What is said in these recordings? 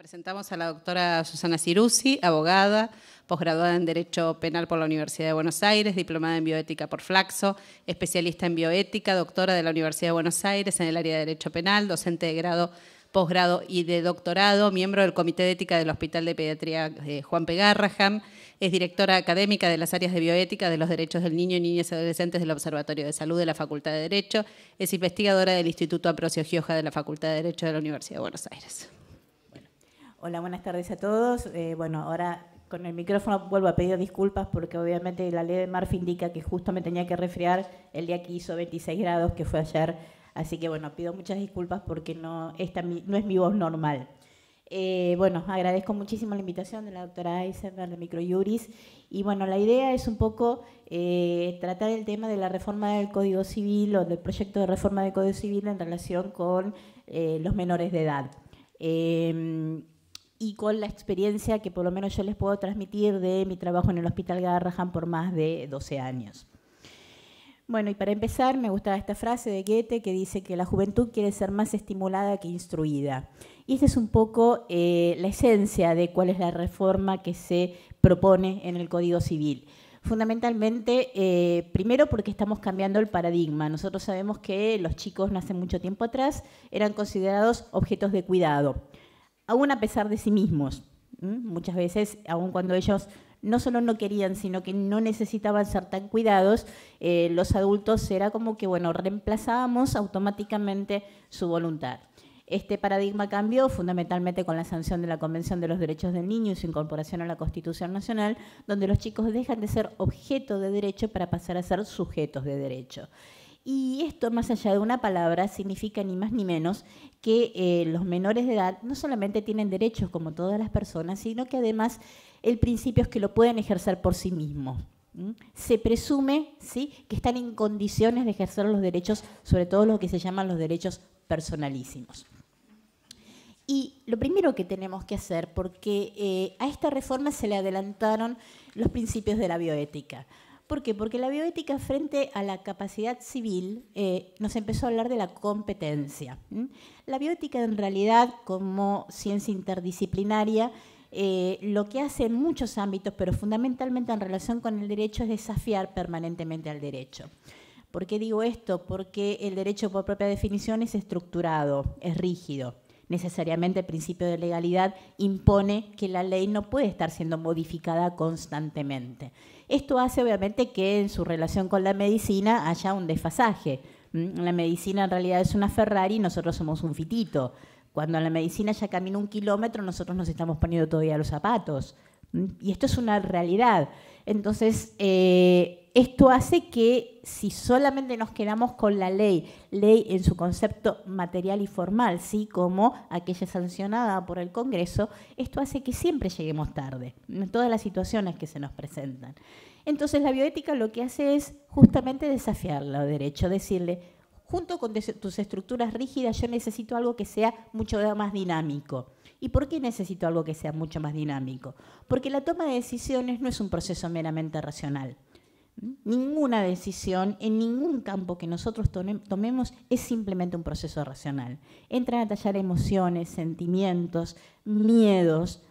presentamos a la doctora Susana Ciruzzi, abogada, posgraduada en Derecho Penal por la Universidad de Buenos Aires, diplomada en Bioética por Flaxo, especialista en bioética, doctora de la Universidad de Buenos Aires en el área de Derecho Penal, docente de grado, posgrado y de doctorado, miembro del Comité de Ética del Hospital de Pediatría Juan P. Garrahan, es directora académica de las áreas de bioética de los derechos del niño y niñas y adolescentes del Observatorio de Salud de la Facultad de Derecho, es investigadora del Instituto Ambrosio Gioja de la Facultad de Derecho de la Universidad de Buenos Aires. Hola, buenas tardes a todos. Bueno, ahora con el micrófono vuelvo a pedir disculpas porque obviamente la ley de Murphy indica que justo me tenía que resfriar el día que hizo 26 grados, que fue ayer. Así que bueno, pido muchas disculpas porque esta no es mi voz normal. Bueno, agradezco muchísimo la invitación de la doctora Eisenberg de Microjuris. Y bueno, la idea es un poco tratar el tema de la reforma del Código Civil o del proyecto de reforma del Código Civil en relación con los menores de edad. Y con la experiencia que por lo menos yo les puedo transmitir de mi trabajo en el Hospital Garrahan por más de 12 años. Bueno, y para empezar me gusta esta frase de Goethe que dice que la juventud quiere ser más estimulada que instruida. Y esta es un poco la esencia de cuál es la reforma que se propone en el Código Civil. Fundamentalmente, primero porque estamos cambiando el paradigma. Nosotros sabemos que los chicos no hace mucho tiempo atrás eran considerados objetos de cuidado, aún a pesar de sí mismos. Muchas veces, aun cuando ellos no solo no querían, sino que no necesitaban ser tan cuidados, los adultos era como que, bueno, reemplazábamos automáticamente su voluntad. Este paradigma cambió fundamentalmente con la sanción de la Convención de los Derechos del Niño y su incorporación a la Constitución Nacional, donde los chicos dejan de ser objeto de derecho para pasar a ser sujetos de derecho. Y esto, más allá de una palabra, significa ni más ni menos que los menores de edad no solamente tienen derechos como todas las personas, sino que además el principio es que lo pueden ejercer por sí mismos. Se presume, ¿sí?, que están en condiciones de ejercer los derechos, sobre todo lo que se llaman los derechos personalísimos. Y lo primero que tenemos que hacer, porque a esta reforma se le adelantaron los principios de la bioética. ¿Por qué? Porque la bioética frente a la capacidad civil nos empezó a hablar de la competencia. La bioética en realidad, como ciencia interdisciplinaria, lo que hace en muchos ámbitos, pero fundamentalmente en relación con el derecho, es desafiar permanentemente al derecho. ¿Por qué digo esto? Porque el derecho por propia definición es estructurado, es rígido. Necesariamente el principio de legalidad impone que la ley no puede estar siendo modificada constantemente. Esto hace obviamente que en su relación con la medicina haya un desfasaje. La medicina en realidad es una Ferrari y nosotros somos un fitito. Cuando la medicina ya camina 1 kilómetro, nosotros nos estamos poniendo todavía los zapatos. Y esto es una realidad. Entonces, esto hace que si solamente nos quedamos con la ley en su concepto material y formal, ¿sí?, como aquella sancionada por el Congreso, esto hace que siempre lleguemos tarde, en todas las situaciones que se nos presentan. Entonces, la bioética lo que hace es justamente desafiarlo de derecho, decirle, junto con tus estructuras rígidas, yo necesito algo que sea mucho más dinámico. ¿Y por qué necesito algo que sea mucho más dinámico? Porque la toma de decisiones no es un proceso meramente racional. Ninguna decisión en ningún campo que nosotros tomemos es simplemente un proceso racional. Entran a tallar emociones, sentimientos, miedos,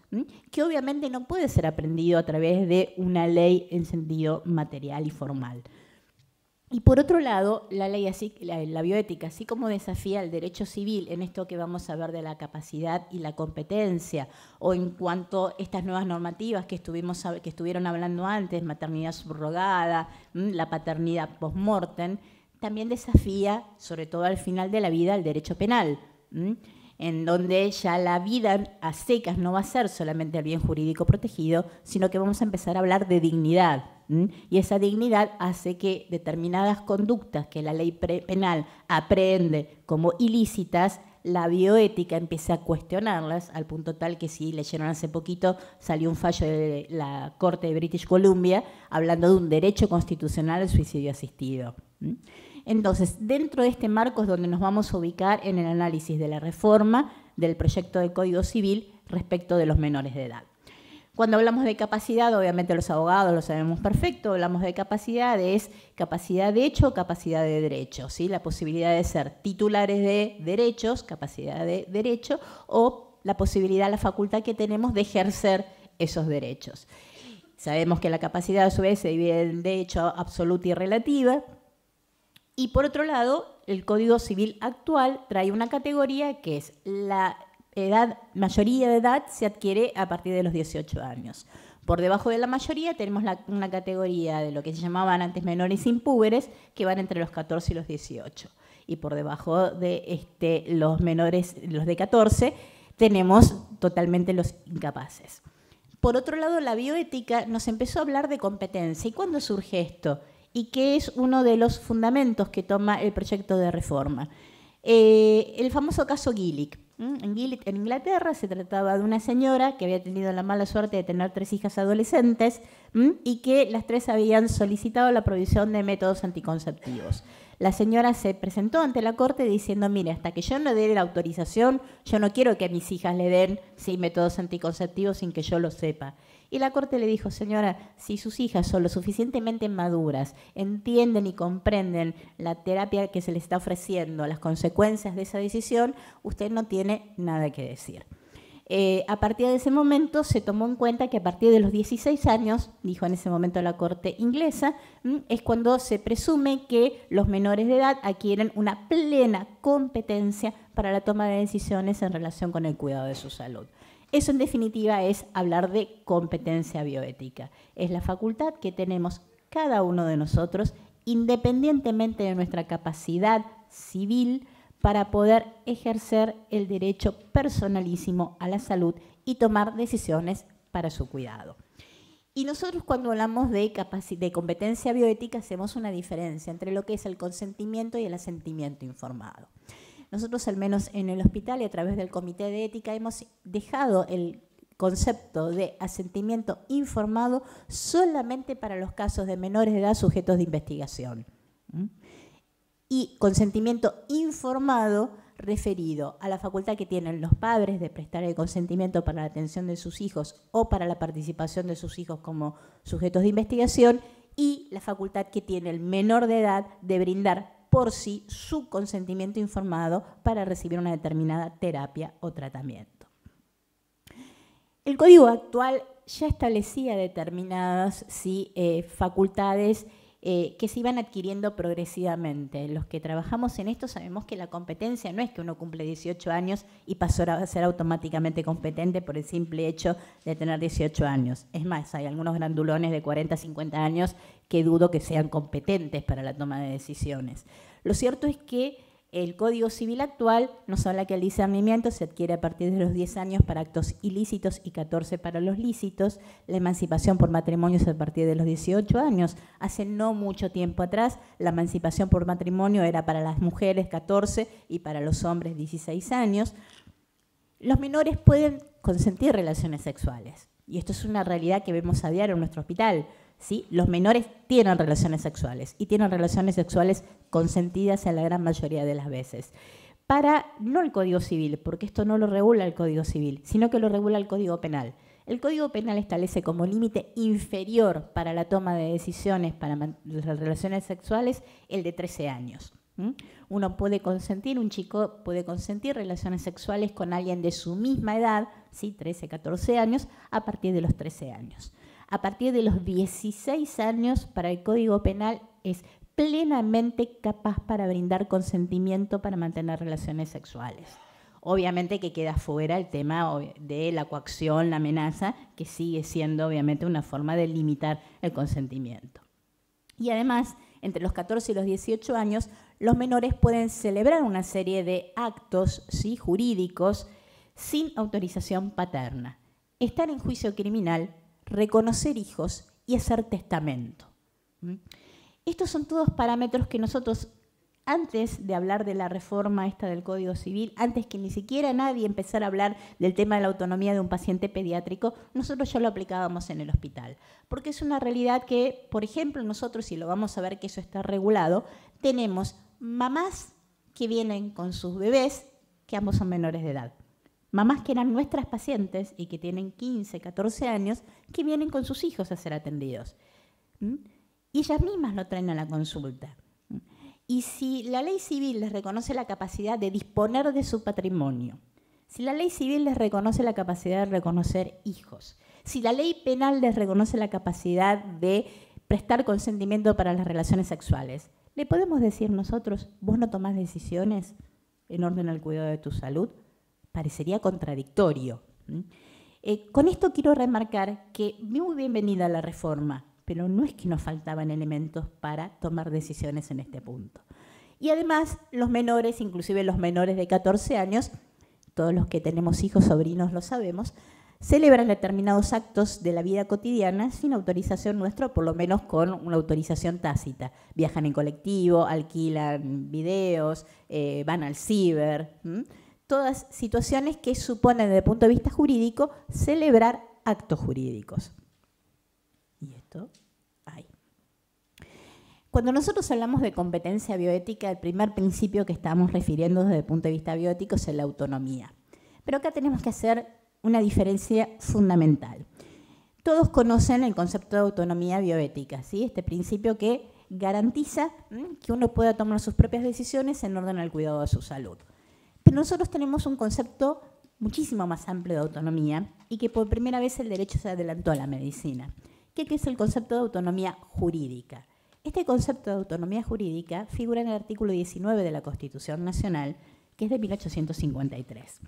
que obviamente no puede ser aprendido a través de una ley en sentido material y formal. Y por otro lado, la bioética, así como desafía el derecho civil en esto que vamos a ver de la capacidad y la competencia, o en cuanto a estas nuevas normativas que estuvieron hablando antes, maternidad subrogada, la paternidad post-mortem, también desafía, sobre todo al final de la vida, el derecho penal, en donde ya la vida a secas no va a ser solamente el bien jurídico protegido, sino que vamos a empezar a hablar de dignidad. Y esa dignidad hace que determinadas conductas que la ley penal aprehende como ilícitas, la bioética empiece a cuestionarlas, al punto tal que, si leyeron hace poquito, salió un fallo de la Corte de British Columbia hablando de un derecho constitucional al suicidio asistido. Entonces, dentro de este marco es donde nos vamos a ubicar en el análisis de la reforma del proyecto de Código Civil respecto de los menores de edad. Cuando hablamos de capacidad, obviamente los abogados lo sabemos perfecto, hablamos de capacidad, es capacidad de hecho o capacidad de derecho, ¿sí? La posibilidad de ser titulares de derechos, capacidad de derecho, o la posibilidad, la facultad que tenemos de ejercer esos derechos. Sabemos que la capacidad a su vez se divide en derecho absoluta y relativa. Y por otro lado, el Código Civil actual trae una categoría que es la mayoría de edad se adquiere a partir de los 18 años. Por debajo de la mayoría tenemos una categoría de lo que se llamaban antes menores impúberes, que van entre los 14 y los 18. Y por debajo de los menores, los de 14, tenemos totalmente los incapaces. Por otro lado, la bioética nos empezó a hablar de competencia. ¿Y cuándo surge esto? Y qué es uno de los fundamentos que toma el proyecto de reforma. El famoso caso Gillick. En Gillick, en Inglaterra, se trataba de una señora que había tenido la mala suerte de tener 3 hijas adolescentes y que las 3 habían solicitado la provisión de métodos anticonceptivos. La señora se presentó ante la corte diciendo, mire, hasta que yo no dé la autorización, yo no quiero que a mis hijas le den métodos anticonceptivos sin que yo lo sepa. Y la corte le dijo, señora, si sus hijas son lo suficientemente maduras, entienden y comprenden la terapia que se les está ofreciendo, las consecuencias de esa decisión, usted no tiene nada que decir. A partir de ese momento se tomó en cuenta que a partir de los 16 años, dijo en ese momento la corte inglesa, es cuando se presume que los menores de edad adquieren una plena competencia para la toma de decisiones en relación con el cuidado de su salud. Eso, en definitiva, es hablar de competencia bioética. Es la facultad que tenemos cada uno de nosotros, independientemente de nuestra capacidad civil, para poder ejercer el derecho personalísimo a la salud y tomar decisiones para su cuidado. Y nosotros, cuando hablamos de competencia bioética, hacemos una diferencia entre lo que es el consentimiento y el asentimiento informado. Nosotros, al menos en el hospital y a través del Comité de Ética, hemos dejado el concepto de asentimiento informado solamente para los casos de menores de edad sujetos de investigación. Y consentimiento informado referido a la facultad que tienen los padres de prestar el consentimiento para la atención de sus hijos o para la participación de sus hijos como sujetos de investigación, y la facultad que tiene el menor de edad de brindar por sí su consentimiento informado para recibir una determinada terapia o tratamiento. El Código actual ya establecía determinadas facultades que se iban adquiriendo progresivamente. Los que trabajamos en esto sabemos que la competencia no es que uno cumple 18 años y pasó a ser automáticamente competente por el simple hecho de tener 18 años. Es más, hay algunos grandulones de 40, 50 años que dudo que sean competentes para la toma de decisiones. Lo cierto es que el Código Civil actual nos habla que el discernimiento se adquiere a partir de los 10 años para actos ilícitos y 14 para los lícitos. La emancipación por matrimonio es a partir de los 18 años. Hace no mucho tiempo atrás, la emancipación por matrimonio era para las mujeres 14 y para los hombres 16 años. Los menores pueden consentir relaciones sexuales. Y esto es una realidad que vemos a diario en nuestro hospital. ¿Sí? Los menores tienen relaciones sexuales y tienen relaciones sexuales consentidas en la gran mayoría de las veces. No el Código Civil, porque esto no lo regula el Código Civil, sino que lo regula el Código Penal. El Código Penal establece como límite inferior para la toma de decisiones para las relaciones sexuales el de 13 años. Uno puede consentir, un chico puede consentir relaciones sexuales con alguien de su misma edad, ¿sí? 13, 14 años, a partir de los 13 años. A partir de los 16 años, para el Código Penal, es plenamente capaz para brindar consentimiento para mantener relaciones sexuales. Obviamente que queda fuera el tema de la coacción, la amenaza, que sigue siendo obviamente una forma de limitar el consentimiento. Y además, entre los 14 y los 18 años, los menores pueden celebrar una serie de actos, ¿sí?, jurídicos sin autorización paterna. Estar en juicio criminal, reconocer hijos y hacer testamento. Estos son todos parámetros que nosotros, antes de hablar de la reforma esta del Código Civil, antes que ni siquiera nadie empezara a hablar del tema de la autonomía de un paciente pediátrico, nosotros ya lo aplicábamos en el hospital. Porque es una realidad que, por ejemplo, nosotros, y lo vamos a ver que eso está regulado, tenemos mamás que vienen con sus bebés, que ambos son menores de edad. Mamás que eran nuestras pacientes y que tienen 15, 14 años, que vienen con sus hijos a ser atendidos. Y ellas mismas lo traen a la consulta. Y si la ley civil les reconoce la capacidad de disponer de su patrimonio, Si la ley civil les reconoce la capacidad de reconocer hijos, si la ley penal les reconoce la capacidad de prestar consentimiento para las relaciones sexuales, ¿le podemos decir nosotros, vos no tomás decisiones en orden al cuidado de tu salud? Parecería contradictorio. Con esto quiero remarcar que muy bienvenida la reforma, pero no es que nos faltaban elementos para tomar decisiones en este punto. Y además, los menores, inclusive los menores de 14 años, todos los que tenemos hijos, sobrinos lo sabemos, celebran determinados actos de la vida cotidiana sin autorización nuestra, o por lo menos con una autorización tácita. Viajan en colectivo, alquilan videos, van al ciber. Todas situaciones que suponen, desde el punto de vista jurídico, celebrar actos jurídicos. Y esto hay. Cuando nosotros hablamos de competencia bioética, el primer principio que estamos refiriendo desde el punto de vista bioético es la autonomía. Pero acá tenemos que hacer una diferencia fundamental. Todos conocen el concepto de autonomía bioética, ¿sí? Este principio que garantiza que uno pueda tomar sus propias decisiones en orden al cuidado de su salud. Pero nosotros tenemos un concepto muchísimo más amplio de autonomía y que por primera vez el derecho se adelantó a la medicina, que es el concepto de autonomía jurídica. Este concepto de autonomía jurídica figura en el artículo 19 de la Constitución Nacional, que es de 1853.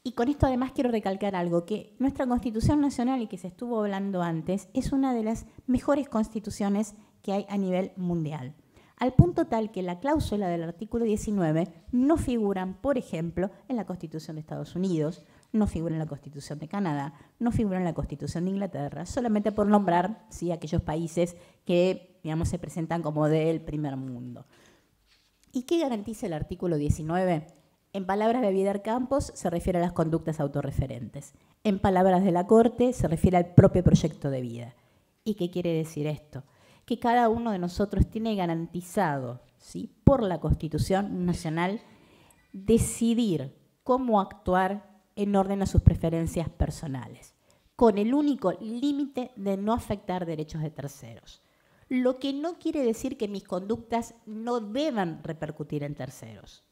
Y con esto además quiero recalcar algo, que nuestra Constitución Nacional, y que se estuvo hablando antes, es una de las mejores constituciones que hay a nivel mundial. Al punto tal que la cláusula del artículo 19 no figuran, por ejemplo, en la Constitución de Estados Unidos, no figura en la Constitución de Canadá, no figura en la Constitución de Inglaterra, solamente por nombrar, ¿sí?, aquellos países que, digamos, se presentan como del primer mundo. ¿Y qué garantiza el artículo 19? En palabras de Vidal Campos, se refiere a las conductas autorreferentes. En palabras de la Corte, se refiere al propio proyecto de vida. ¿Y qué quiere decir esto? Que cada uno de nosotros tiene garantizado, ¿sí?, por la Constitución Nacional, decidir cómo actuar en orden a sus preferencias personales, con el único límite de no afectar derechos de terceros. Lo que no quiere decir que mis conductas no deban repercutir en terceros.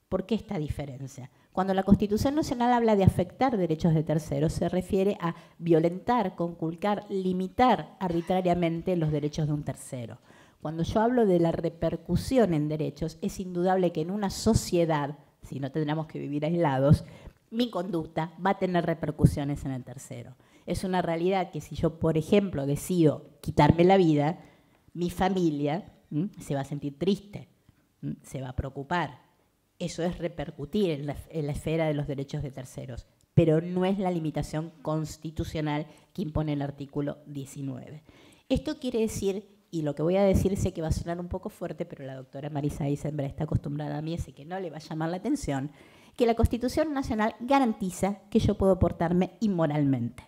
¿Por qué esta diferencia? Cuando la Constitución Nacional habla de afectar derechos de terceros, se refiere a violentar, conculcar, limitar arbitrariamente los derechos de un tercero. Cuando yo hablo de la repercusión en derechos, es indudable que en una sociedad, si no tendríamos que vivir aislados, mi conducta va a tener repercusiones en el tercero. Es una realidad que si yo, por ejemplo, decido quitarme la vida, mi familia se va a sentir triste, se va a preocupar. Eso es repercutir en la esfera de los derechos de terceros, pero no es la limitación constitucional que impone el artículo 19. Esto quiere decir, y lo que voy a decir sé que va a sonar un poco fuerte, pero la doctora Marisa Eisenberg está acostumbrada a mí, así que no le va a llamar la atención, que la Constitución Nacional garantiza que yo puedo portarme inmoralmente.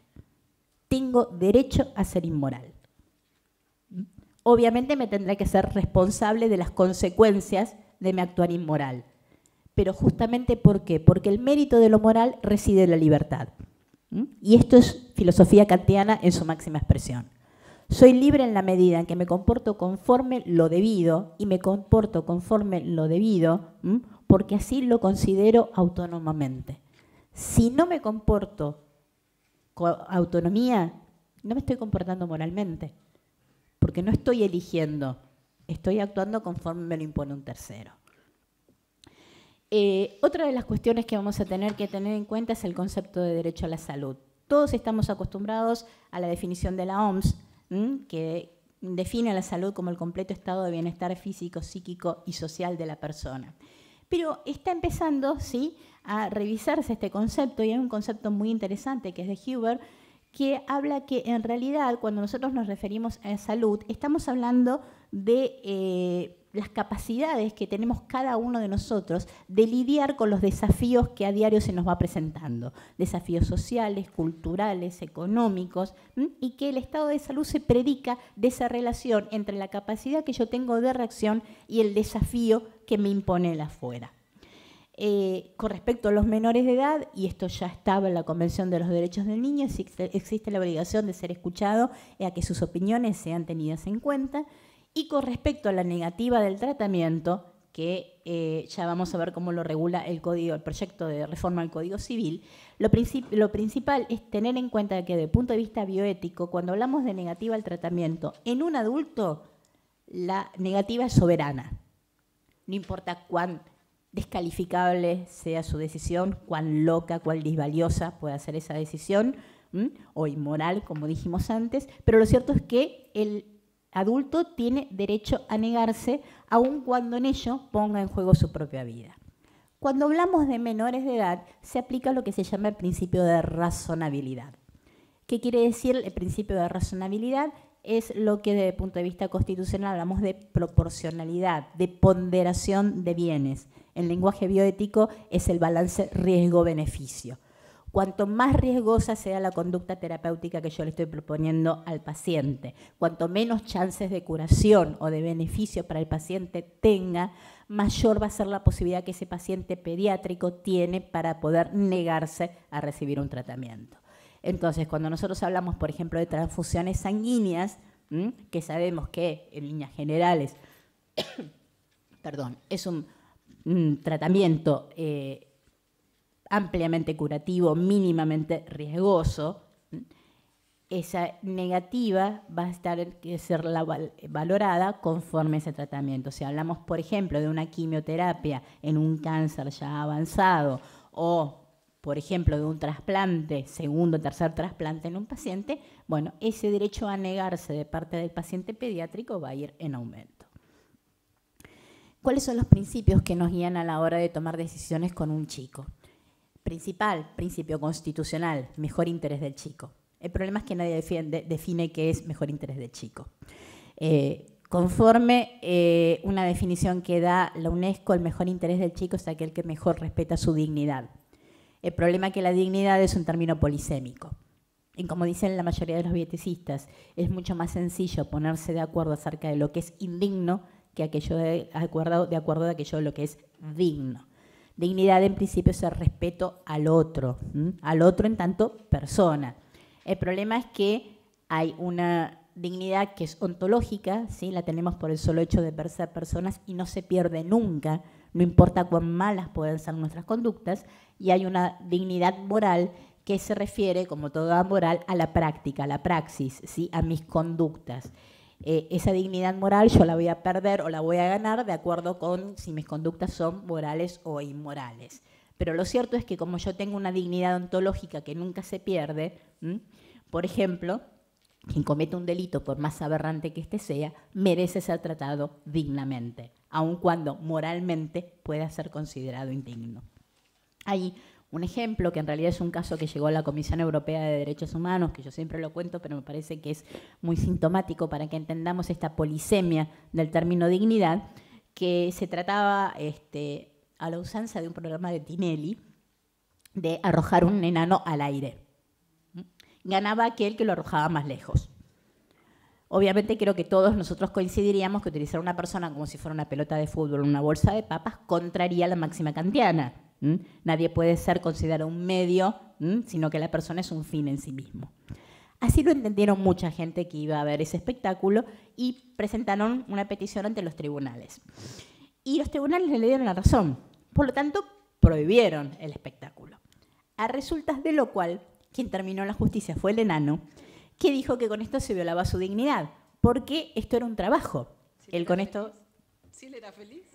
Tengo derecho a ser inmoral. Obviamente me tendré que ser responsable de las consecuencias de mi actuar inmoral. Pero justamente ¿por qué? Porque el mérito de lo moral reside en la libertad. Y esto es filosofía kantiana en su máxima expresión. Soy libre en la medida en que me comporto conforme lo debido, y me comporto conforme lo debido porque así lo considero autónomamente. Si no me comporto con autonomía, no me estoy comportando moralmente, porque no estoy eligiendo, estoy actuando conforme me lo impone un tercero. Otra de las cuestiones que vamos a tener que tener en cuenta es el concepto de derecho a la salud. Todos estamos acostumbrados a la definición de la OMS, que define a la salud como el completo estado de bienestar físico, psíquico y social de la persona. Pero está empezando, ¿sí?, a revisarse este concepto, y hay un concepto muy interesante que es de Huber, que habla que en realidad cuando nosotros nos referimos a salud, estamos hablando de las capacidades que tenemos cada uno de nosotros de lidiar con los desafíos que a diario se nos va presentando, desafíos sociales, culturales, económicos, y que el estado de salud se predica de esa relación entre la capacidad que yo tengo de reacción y el desafío que me impone el afuera. Con respecto a los menores de edad, y esto ya estaba en la Convención de los Derechos del Niño, existe la obligación de ser escuchado y a que sus opiniones sean tenidas en cuenta. Y con respecto a la negativa del tratamiento, que ya vamos a ver cómo lo regula el proyecto de reforma al Código Civil, lo principal es tener en cuenta que desde el punto de vista bioético, cuando hablamos de negativa al tratamiento, en un adulto la negativa es soberana. No importa cuán descalificable sea su decisión, cuán loca, cuán disvaliosa pueda ser esa decisión, o inmoral, como dijimos antes, pero lo cierto es que el adulto tiene derecho a negarse, aun cuando en ello ponga en juego su propia vida. Cuando hablamos de menores de edad, se aplica lo que se llama el principio de razonabilidad. ¿Qué quiere decir el principio de razonabilidad? Es lo que desde el punto de vista constitucional hablamos de proporcionalidad, de ponderación de bienes. En lenguaje bioético es el balance riesgo-beneficio. Cuanto más riesgosa sea la conducta terapéutica que yo le estoy proponiendo al paciente, cuanto menos chances de curación o de beneficio para el paciente tenga, mayor va a ser la posibilidad que ese paciente pediátrico tiene para poder negarse a recibir un tratamiento. Entonces, cuando nosotros hablamos, por ejemplo, de transfusiones sanguíneas, que sabemos que en líneas generales es un tratamiento ampliamente curativo, mínimamente riesgoso, esa negativa va a ser valorada conforme a ese tratamiento. Si hablamos, por ejemplo, de una quimioterapia en un cáncer ya avanzado o, por ejemplo, de un trasplante, segundo o tercer trasplante en un paciente, bueno, ese derecho a negarse de parte del paciente pediátrico va a ir en aumento. ¿Cuáles son los principios que nos guían a la hora de tomar decisiones con un chico? Principio constitucional, mejor interés del chico. El problema es que nadie define qué es mejor interés del chico. Conforme una definición que da la UNESCO, el mejor interés del chico es aquel que mejor respeta su dignidad. El problema es que la dignidad es un término polisémico. Y como dicen la mayoría de los bioeticistas, es mucho más sencillo ponerse de acuerdo acerca de lo que es indigno que aquello de acuerdo de aquello de lo que es digno. Dignidad, en principio, es el respeto al otro en tanto persona. El problema es que hay una dignidad que es ontológica, ¿sí? La tenemos por el solo hecho de ser personas y no se pierde nunca, no importa cuán malas puedan ser nuestras conductas, y hay una dignidad moral que se refiere, como toda moral, a la práctica, a la praxis, ¿sí? A mis conductas. Esa dignidad moral yo la voy a perder o la voy a ganar de acuerdo con si mis conductas son morales o inmorales. Pero lo cierto es que como yo tengo una dignidad ontológica que nunca se pierde, por ejemplo, quien comete un delito, por más aberrante que éste sea, merece ser tratado dignamente, aun cuando moralmente pueda ser considerado indigno. Hay un ejemplo, que en realidad es un caso que llegó a la Comisión Europea de Derechos Humanos, que yo siempre lo cuento, pero me parece que es muy sintomático para que entendamos esta polisemia del término dignidad, que se trataba a la usanza de un programa de Tinelli de arrojar un enano al aire. Ganaba aquel que lo arrojaba más lejos. Obviamente creo que todos nosotros coincidiríamos que utilizar a una persona como si fuera una pelota de fútbol o una bolsa de papas contraría la máxima kantiana. Nadie puede ser considerado un medio, sino que la persona es un fin en sí mismo. Así lo entendieron mucha gente que iba a ver ese espectáculo y presentaron una petición ante los tribunales. Y los tribunales le dieron la razón. Por lo tanto, prohibieron el espectáculo. A resultas de lo cual, quien terminó la justicia fue el enano, que dijo que con esto se violaba su dignidad, porque esto era un trabajo. Él con esto... ¿Sí él era feliz?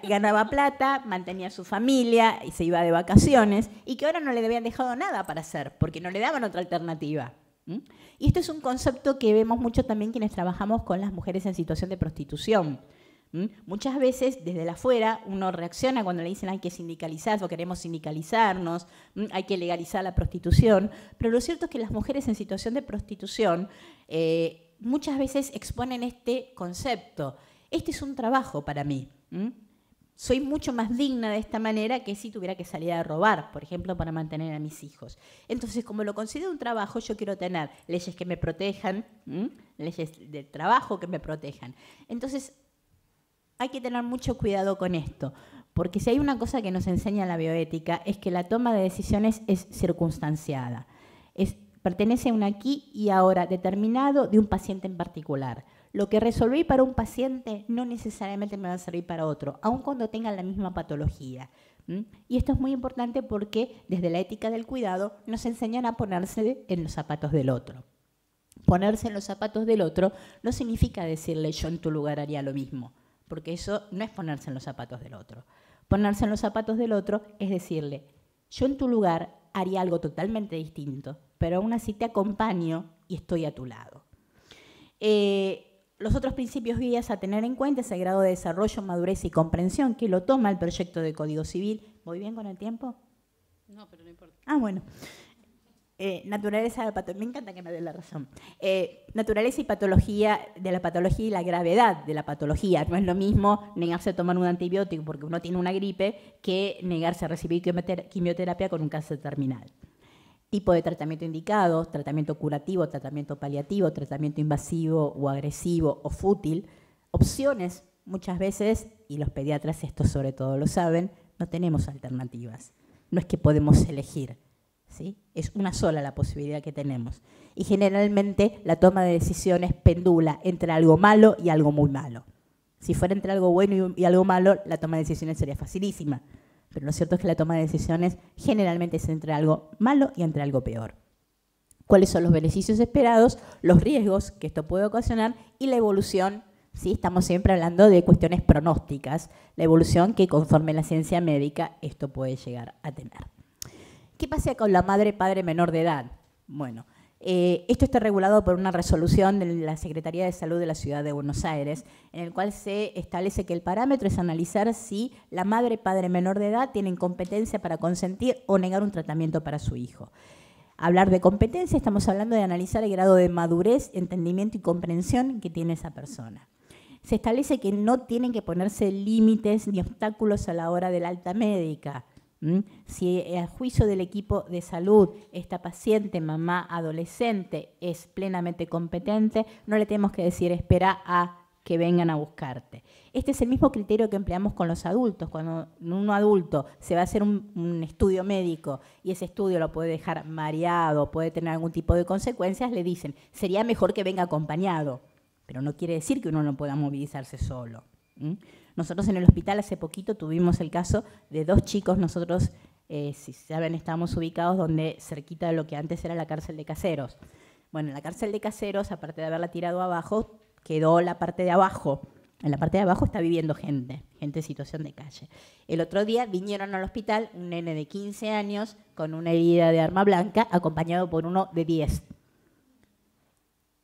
Ganaba plata, mantenía a su familia y se iba de vacaciones, y que ahora no le habían dejado nada para hacer, porque no le daban otra alternativa. Y esto es un concepto que vemos mucho también quienes trabajamos con las mujeres en situación de prostitución. Muchas veces desde la afuera uno reacciona cuando le dicen hay que sindicalizar o queremos sindicalizarnos, hay que legalizar la prostitución, pero lo cierto es que las mujeres en situación de prostitución muchas veces exponen este concepto. Este es un trabajo para mí. Soy mucho más digna de esta manera que si tuviera que salir a robar, por ejemplo, para mantener a mis hijos. Entonces, como lo considero un trabajo, yo quiero tener leyes que me protejan, leyes de trabajo que me protejan. Entonces, hay que tener mucho cuidado con esto, porque si hay una cosa que nos enseña la bioética es que la toma de decisiones es circunstanciada. Pertenece a un aquí y ahora determinado de un paciente en particular. Lo que resolví para un paciente no necesariamente me va a servir para otro, aun cuando tengan la misma patología. Y esto es muy importante porque desde la ética del cuidado nos enseñan a ponerse en los zapatos del otro. Ponerse en los zapatos del otro no significa decirle yo en tu lugar haría lo mismo, porque eso no es ponerse en los zapatos del otro. Ponerse en los zapatos del otro es decirle yo en tu lugar haría algo totalmente distinto, pero aún así te acompaño y estoy a tu lado. Los otros principios guías a tener en cuenta es el grado de desarrollo, madurez y comprensión que lo toma el proyecto de Código Civil. ¿Voy bien con el tiempo? No, pero no importa. Ah, bueno. Naturaleza de la patología, me encanta que me dé la razón. Naturaleza y patología de la patología y la gravedad de la patología. No es lo mismo negarse a tomar un antibiótico porque uno tiene una gripe que negarse a recibir quimioterapia con un cáncer terminal. Tipo de tratamiento indicado, tratamiento curativo, tratamiento paliativo, tratamiento invasivo o agresivo o fútil. Opciones, muchas veces, y los pediatras esto sobre todo lo saben, no tenemos alternativas. No es que podemos elegir, ¿sí? Es una sola la posibilidad que tenemos. Y generalmente la toma de decisiones pendula entre algo malo y algo muy malo. Si fuera entre algo bueno y algo malo, la toma de decisiones sería facilísima. Pero lo cierto es que la toma de decisiones generalmente es entre algo malo y entre algo peor. ¿Cuáles son los beneficios esperados, los riesgos que esto puede ocasionar y la evolución? ¿Sí? Estamos siempre hablando de cuestiones pronósticas, la evolución que conforme la ciencia médica esto puede llegar a tener. ¿Qué pasa con la madre, padre menor de edad? Bueno, esto está regulado por una resolución de la Secretaría de Salud de la Ciudad de Buenos Aires, en el cual se establece que el parámetro es analizar si la madre, padre menor de edad tienen competencia para consentir o negar un tratamiento para su hijo. Hablar de competencia, estamos hablando de analizar el grado de madurez, entendimiento y comprensión que tiene esa persona. Se establece que no tienen que ponerse límites ni obstáculos a la hora del alta médica. Si a juicio del equipo de salud esta paciente, mamá, adolescente, es plenamente competente, no le tenemos que decir espera a que vengan a buscarte. Este es el mismo criterio que empleamos con los adultos. Cuando un adulto se va a hacer un estudio médico y ese estudio lo puede dejar mareado, puede tener algún tipo de consecuencias, le dicen sería mejor que venga acompañado, pero no quiere decir que uno no pueda movilizarse solo. Nosotros en el hospital hace poquito tuvimos el caso de 2 chicos, nosotros, si saben, estábamos ubicados donde cerquita de lo que antes era la cárcel de Caseros. Bueno, en la cárcel de Caseros, aparte de haberla tirado abajo, quedó la parte de abajo. En la parte de abajo está viviendo gente en situación de calle. El otro día vinieron al hospital un nene de 15 años con una herida de arma blanca acompañado por uno de 10.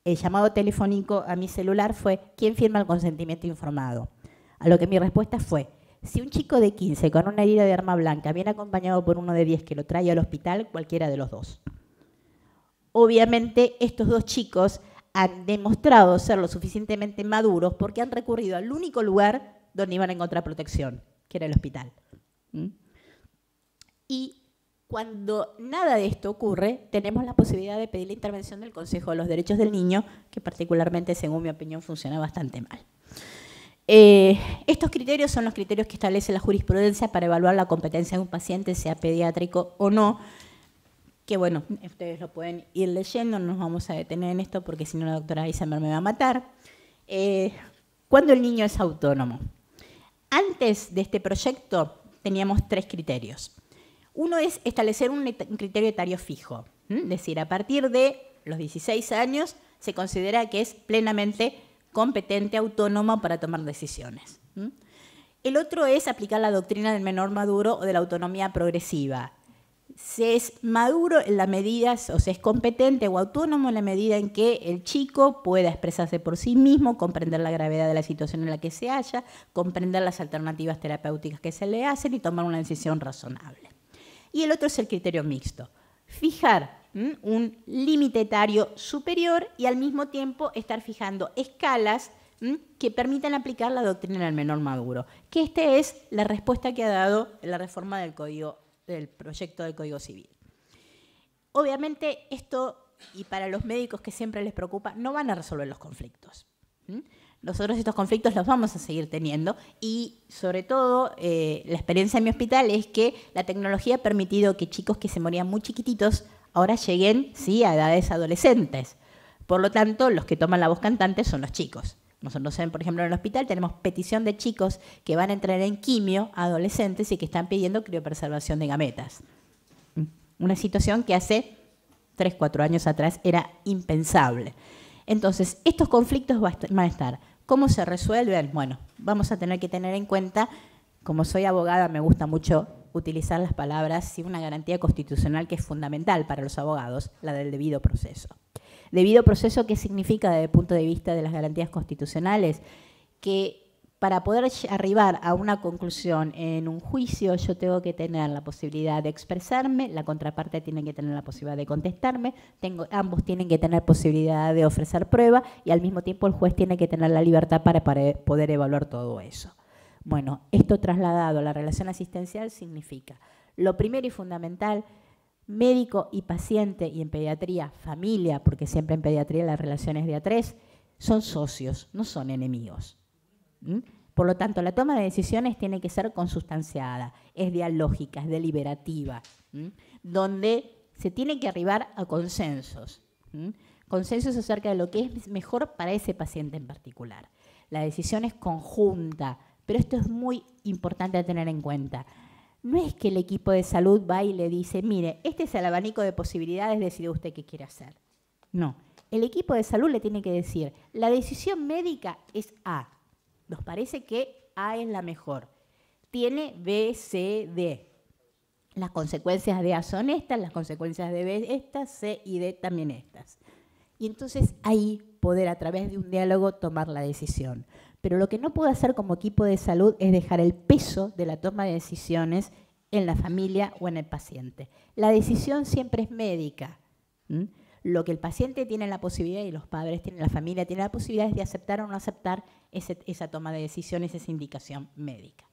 El llamado telefónico a mi celular fue ¿quién firma el consentimiento informado? A lo que mi respuesta fue, si un chico de 15 con una herida de arma blanca viene acompañado por uno de 10 que lo trae al hospital, cualquiera de los dos. Obviamente, estos 2 chicos han demostrado ser lo suficientemente maduros porque han recurrido al único lugar donde iban a encontrar protección, que era el hospital. Y cuando nada de esto ocurre, tenemos la posibilidad de pedir la intervención del Consejo de los Derechos del Niño, que particularmente, según mi opinión, funciona bastante mal. Estos criterios son los criterios que establece la jurisprudencia para evaluar la competencia de un paciente, sea pediátrico o no, que bueno, ustedes lo pueden ir leyendo, no nos vamos a detener en esto porque si no la doctora Eisenberg me va a matar. ¿Cuándo el niño es autónomo? Antes de este proyecto teníamos 3 criterios. Uno es establecer un criterio etario fijo, es decir, a partir de los 16 años se considera que es plenamente competente, autónomo para tomar decisiones. El otro es aplicar la doctrina del menor maduro o de la autonomía progresiva. Se es maduro en la medida, o sea, es competente o autónomo en la medida en que el chico pueda expresarse por sí mismo, comprender la gravedad de la situación en la que se halla, comprender las alternativas terapéuticas que se le hacen y tomar una decisión razonable. Y el otro es el criterio mixto. Fijar un límite etario superior y al mismo tiempo estar fijando escalas que permitan aplicar la doctrina del menor maduro. Que esta es la respuesta que ha dado la reforma del proyecto del Código Civil. Obviamente esto, y para los médicos que siempre les preocupa, no van a resolver los conflictos. Nosotros estos conflictos los vamos a seguir teniendo y sobre todo la experiencia en mi hospital es que la tecnología ha permitido que chicos que se morían muy chiquititos ahora lleguen, sí, a edades adolescentes. Por lo tanto, los que toman la voz cantante son los chicos. Nosotros, por ejemplo, en el hospital tenemos petición de chicos que van a entrar en quimio, adolescentes, y que están pidiendo criopreservación de gametas. Una situación que hace 3, 4 años atrás era impensable. Entonces, estos conflictos van a estar. ¿Cómo se resuelven? Bueno, vamos a tener que tener en cuenta, como soy abogada, me gusta mucho utilizar las palabras, una garantía constitucional que es fundamental para los abogados, la del debido proceso. Debido proceso, ¿qué significa desde el punto de vista de las garantías constitucionales? Que para poder arribar a una conclusión en un juicio yo tengo que tener la posibilidad de expresarme, la contraparte tiene que tener la posibilidad de contestarme, ambos tienen que tener posibilidad de ofrecer prueba y al mismo tiempo el juez tiene que tener la libertad para poder evaluar todo eso. Bueno, esto trasladado a la relación asistencial significa, lo primero y fundamental, médico y paciente, y en pediatría familia, porque siempre en pediatría las relaciones de A3 son socios, no son enemigos. Por lo tanto, la toma de decisiones tiene que ser consustanciada, es dialógica, es deliberativa, donde se tiene que arribar a consensos, consensos acerca de lo que es mejor para ese paciente en particular. La decisión es conjunta, pero esto es muy importante a tener en cuenta. No es que el equipo de salud va y le dice, mire, este es el abanico de posibilidades, decide usted qué quiere hacer. No, el equipo de salud le tiene que decir, la decisión médica es A. Nos parece que A es la mejor. Tiene B, C, D. Las consecuencias de A son estas, las consecuencias de B estas, C y D también estas. Y entonces ahí poder a través de un diálogo tomar la decisión. Pero lo que no puedo hacer como equipo de salud es dejar el peso de la toma de decisiones en la familia o en el paciente. La decisión siempre es médica. Lo que el paciente tiene la posibilidad y los padres tienen, la familia tiene la posibilidad es de aceptar o no aceptar esa toma de decisiones, esa indicación médica.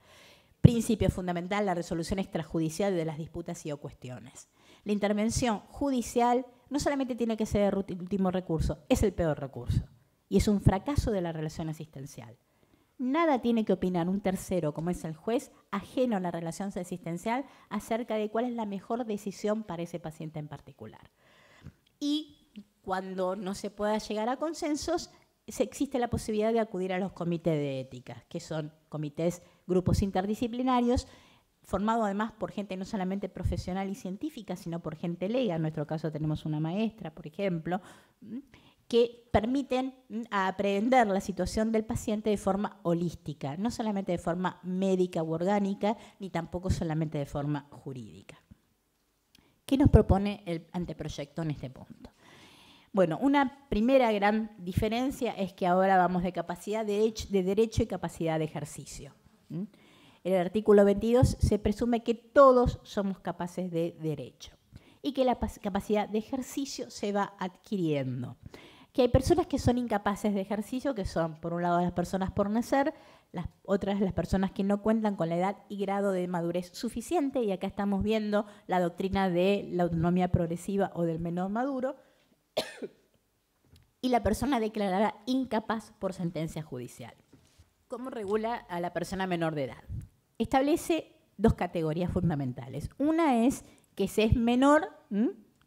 Principio fundamental, la resolución extrajudicial de las disputas y o cuestiones. La intervención judicial no solamente tiene que ser el último recurso, es el peor recurso. Y es un fracaso de la relación asistencial. Nada tiene que opinar un tercero, como es el juez, ajeno a la relación asistencial, acerca de cuál es la mejor decisión para ese paciente en particular. Y cuando no se pueda llegar a consensos, existe la posibilidad de acudir a los comités de ética, que son comités, grupos interdisciplinarios, formados además por gente no solamente profesional y científica, sino por gente legal. En nuestro caso tenemos una maestra, por ejemplo, que permiten aprehender la situación del paciente de forma holística, no solamente de forma médica u orgánica, ni tampoco solamente de forma jurídica. ¿Qué nos propone el anteproyecto en este punto? Bueno, una primera gran diferencia es que ahora vamos de capacidad de derecho y capacidad de ejercicio. En el artículo 22 se presume que todos somos capaces de derecho y que la capacidad de ejercicio se va adquiriendo. Que hay personas que son incapaces de ejercicio, que son, por un lado, las personas por nacer, las otras las personas que no cuentan con la edad y grado de madurez suficiente, y acá estamos viendo la doctrina de la autonomía progresiva o del menor maduro, y la persona declarada incapaz por sentencia judicial. ¿Cómo regula a la persona menor de edad? Establece dos categorías fundamentales. Una es que se es menor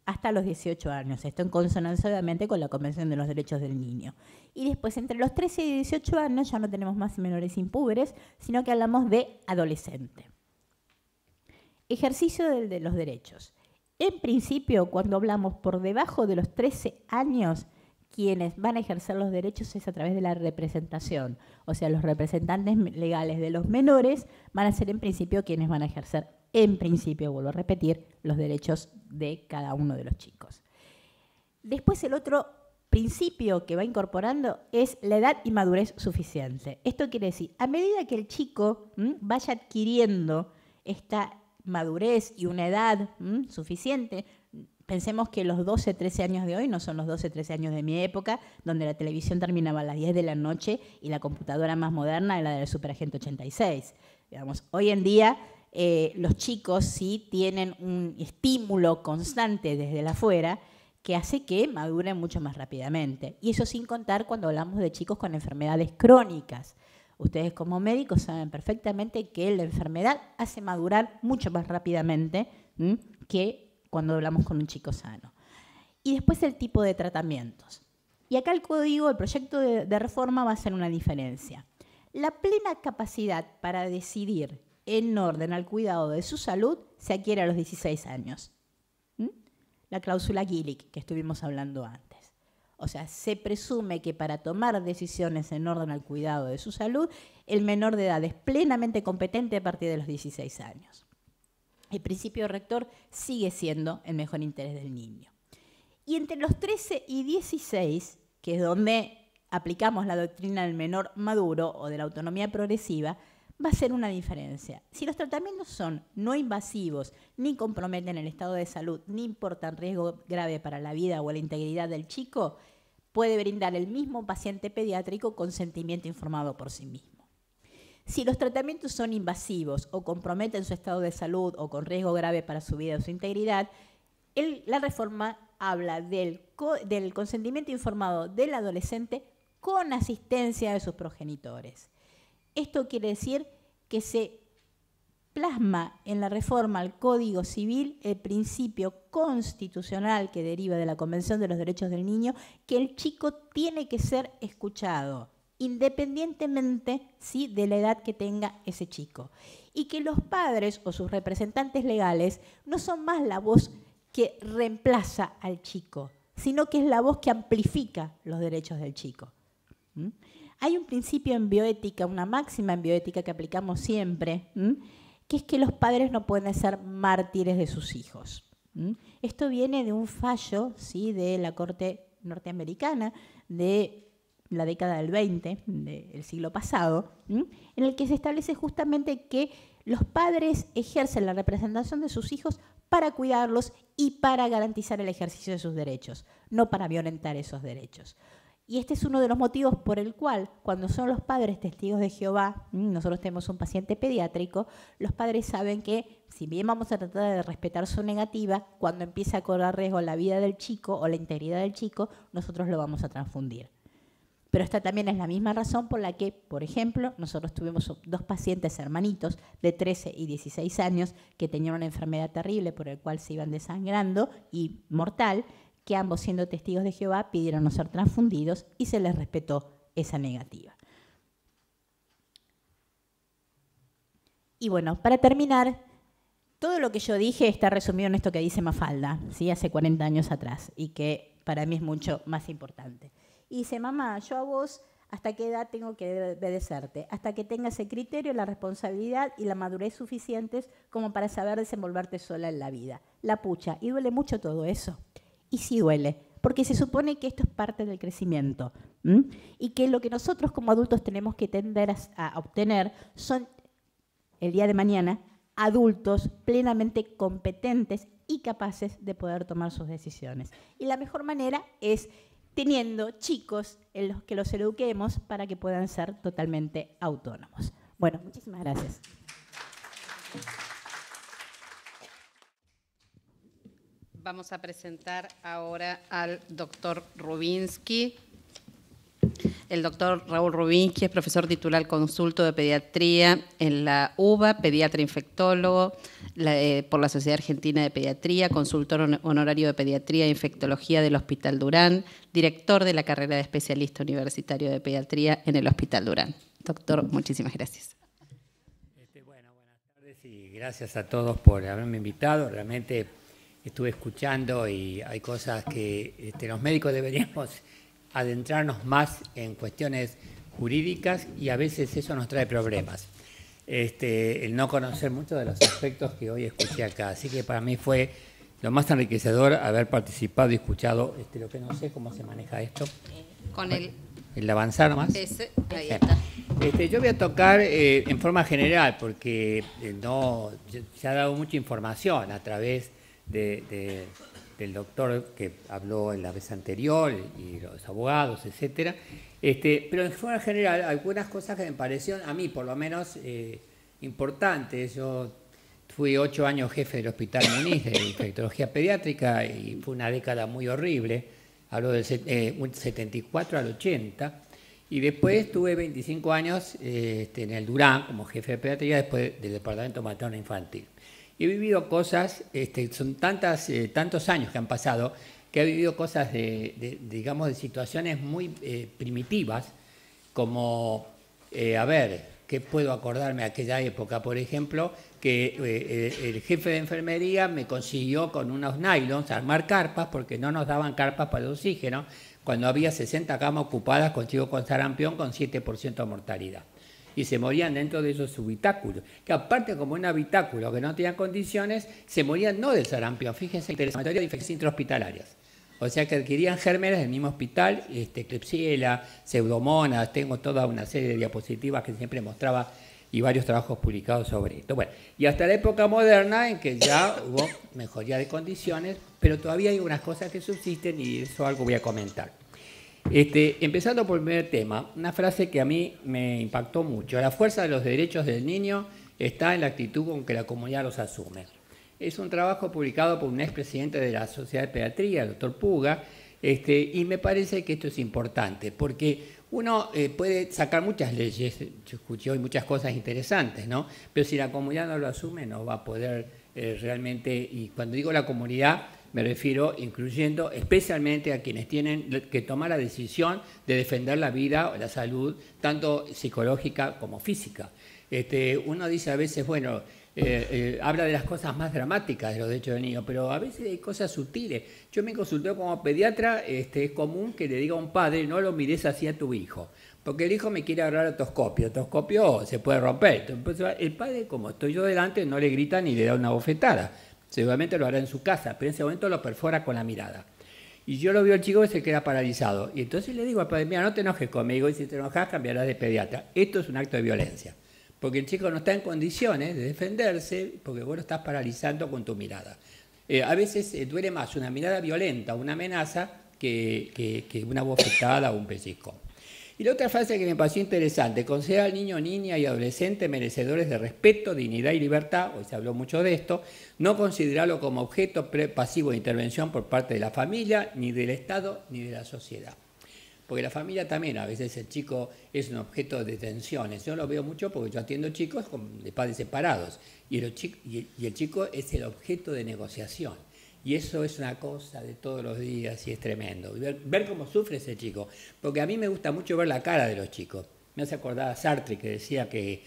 hasta los 18 años. Esto en consonancia obviamente con la Convención de los Derechos del Niño. Y después, entre los 13 y 18 años, ya no tenemos más menores impúberes, sino que hablamos de adolescente. Ejercicio de los derechos. En principio, cuando hablamos por debajo de los 13 años, quienes van a ejercer los derechos es a través de la representación. O sea, los representantes legales de los menores van a ser en principio quienes van a ejercer, en principio, vuelvo a repetir, los derechos de cada uno de los chicos. Después el otro principio que va incorporando es la edad y madurez suficiente. Esto quiere decir, a medida que el chico vaya adquiriendo esta madurez y una edad suficiente, pensemos que los 12, 13 años de hoy no son los 12, 13 años de mi época, donde la televisión terminaba a las 10 de la noche y la computadora más moderna era la del Superagente 86. Digamos, hoy en día los chicos sí tienen un estímulo constante desde el afuera que hace que maduren mucho más rápidamente. Y eso sin contar cuando hablamos de chicos con enfermedades crónicas. Ustedes como médicos saben perfectamente que la enfermedad hace madurar mucho más rápidamente que cuando hablamos con un chico sano. Y después el tipo de tratamientos. Y acá el código, el proyecto de reforma va a hacer una diferencia. La plena capacidad para decidir en orden al cuidado de su salud se adquiere a los 16 años. La cláusula Gillick que estuvimos hablando antes. O sea, se presume que para tomar decisiones en orden al cuidado de su salud, el menor de edad es plenamente competente a partir de los 16 años. El principio rector sigue siendo el mejor interés del niño. Y entre los 13 y 16, que es donde aplicamos la doctrina del menor maduro o de la autonomía progresiva, va a ser una diferencia. Si los tratamientos son no invasivos, ni comprometen el estado de salud, ni importan riesgo grave para la vida o la integridad del chico, puede brindar el mismo paciente pediátrico consentimiento informado por sí mismo. Si los tratamientos son invasivos o comprometen su estado de salud o con riesgo grave para su vida o su integridad, la reforma habla del consentimiento informado del adolescente con asistencia de sus progenitores. Esto quiere decir que se plasma en la reforma al Código Civil el principio constitucional que deriva de la Convención de los Derechos del Niño, que el chico tiene que ser escuchado, independientemente, ¿sí?, de la edad que tenga ese chico. Y que los padres o sus representantes legales no son más la voz que reemplaza al chico, sino que es la voz que amplifica los derechos del chico. Hay un principio en bioética, una máxima en bioética que aplicamos siempre, que es que los padres no pueden ser mártires de sus hijos. Esto viene de un fallo, ¿sí?, de la Corte norteamericana de la década del 20, del siglo pasado, en el que se establece justamente que los padres ejercen la representación de sus hijos para cuidarlos y para garantizar el ejercicio de sus derechos, no para violentar esos derechos. Y este es uno de los motivos por el cual, cuando son los padres testigos de Jehová, nosotros tenemos un paciente pediátrico, los padres saben que, si bien vamos a tratar de respetar su negativa, cuando empieza a correr riesgo la vida del chico o la integridad del chico, nosotros lo vamos a transfundir. Pero esta también es la misma razón por la que, por ejemplo, nosotros tuvimos 2 pacientes hermanitos de 13 y 16 años que tenían una enfermedad terrible por la cual se iban desangrando y mortal, que ambos, siendo testigos de Jehová, pidieron no ser transfundidos y se les respetó esa negativa. Y bueno, para terminar, todo lo que yo dije está resumido en esto que dice Mafalda, ¿sí?, hace 40 años atrás, y que para mí es mucho más importante. Y dice: mamá, yo a vos, ¿hasta qué edad tengo que obedecerte? Hasta que tengas el criterio, la responsabilidad y la madurez suficientes como para saber desenvolverte sola en la vida. La pucha, y duele mucho todo eso. Y sí duele, porque se supone que esto es parte del crecimiento, y que lo que nosotros como adultos tenemos que tender a obtener son, el día de mañana, adultos plenamente competentes y capaces de poder tomar sus decisiones. Y la mejor manera es teniendo chicos en los que los eduquemos para que puedan ser totalmente autónomos. Bueno, muchísimas gracias. Vamos a presentar ahora al doctor Rubinsky. El doctor Raúl Rubinsky es profesor titular consulto de pediatría en la UBA, pediatra infectólogo por la Sociedad Argentina de Pediatría, consultor honorario de pediatría e infectología del Hospital Durán, director de la carrera de especialista universitario de pediatría en el Hospital Durán. Doctor, muchísimas gracias. Bueno, buenas tardes y gracias a todos por haberme invitado. Realmente estuve escuchando y hay cosas que los médicos deberíamos adentrarnos más en cuestiones jurídicas y a veces eso nos trae problemas. El no conocer muchos de los aspectos que hoy escuché acá. Así que para mí fue lo más enriquecedor haber participado y escuchado lo que no sé cómo se maneja esto. Con el avanzar nomás. Ahí está. Yo voy a tocar en forma general porque se ha dado mucha información a través del doctor que habló en la vez anterior y los abogados, etcétera. Pero en forma general, algunas cosas que me parecieron, a mí por lo menos, importantes. Yo fui 8 años jefe del Hospital Muniz de infectología pediátrica y fue una década muy horrible. Hablo del 74 al 80. Y después tuve 25 años en el Durán como jefe de pediatría después del departamento materno infantil. He vivido cosas, son tantos años que han pasado, que ha vivido cosas digamos, de situaciones muy primitivas, como, a ver, ¿qué puedo acordarme de aquella época? Por ejemplo, que el jefe de enfermería me consiguió con unos nylons armar carpas, porque no nos daban carpas para el oxígeno, cuando había 60 camas ocupadas con chicos con sarampión con 7% de mortalidad. Y se morían dentro de esos habitáculos, que aparte como un habitáculo que no tenía condiciones, se morían no del sarampión, fíjense, de la mayoría de infecciones intrahospitalarias. O sea que adquirían gérmenes del mismo hospital, Klebsiella, Pseudomonas, tengo toda una serie de diapositivas que siempre mostraba y varios trabajos publicados sobre esto. Bueno, y hasta la época moderna en que ya hubo mejoría de condiciones, pero todavía hay unas cosas que subsisten y eso algo voy a comentar. Empezando por el primer tema, una frase que a mí me impactó mucho. La fuerza de los derechos del niño está en la actitud con que la comunidad los asume. Es un trabajo publicado por un expresidente de la Sociedad de Pediatría, el doctor Puga, y me parece que esto es importante, porque uno puede sacar muchas leyes, yo escuché hoy muchas cosas interesantes, ¿no? Pero si la comunidad no lo asume, no va a poder realmente, y cuando digo la comunidad, me refiero incluyendo especialmente a quienes tienen que tomar la decisión de defender la vida o la salud, tanto psicológica como física. Uno dice a veces, bueno, habla de las cosas más dramáticas de los derechos del niño, pero a veces hay cosas sutiles. Yo me consulté como pediatra, es común que le diga a un padre, no lo mires así a tu hijo, porque el hijo me quiere agarrar otoscopio. Otoscopio se puede romper. Entonces, el padre, como estoy yo delante, no le grita ni le da una bofetada. Seguramente lo hará en su casa, pero en ese momento lo perfora con la mirada. Y yo lo veo al chico que se queda paralizado. Y entonces le digo al padre, mira, no te enojes conmigo, y si te enojas cambiarás de pediatra. Esto es un acto de violencia, porque el chico no está en condiciones de defenderse, porque vos lo estás paralizando con tu mirada. A veces duele más una mirada violenta, una amenaza, que una bofetada o un pellizco. Y la otra frase que me pareció interesante, considera al niño, niña y adolescente merecedores de respeto, dignidad y libertad, hoy se habló mucho de esto, no considerarlo como objeto pasivo de intervención por parte de la familia, ni del Estado, ni de la sociedad. Porque la familia también, a veces el chico es un objeto de tensiones. Yo lo veo mucho porque yo atiendo chicos de padres separados y el chico es el objeto de negociación. Y eso es una cosa de todos los días y es tremendo. Ver cómo sufre ese chico. Porque a mí me gusta mucho ver la cara de los chicos. Me hace acordar a Sartre que decía que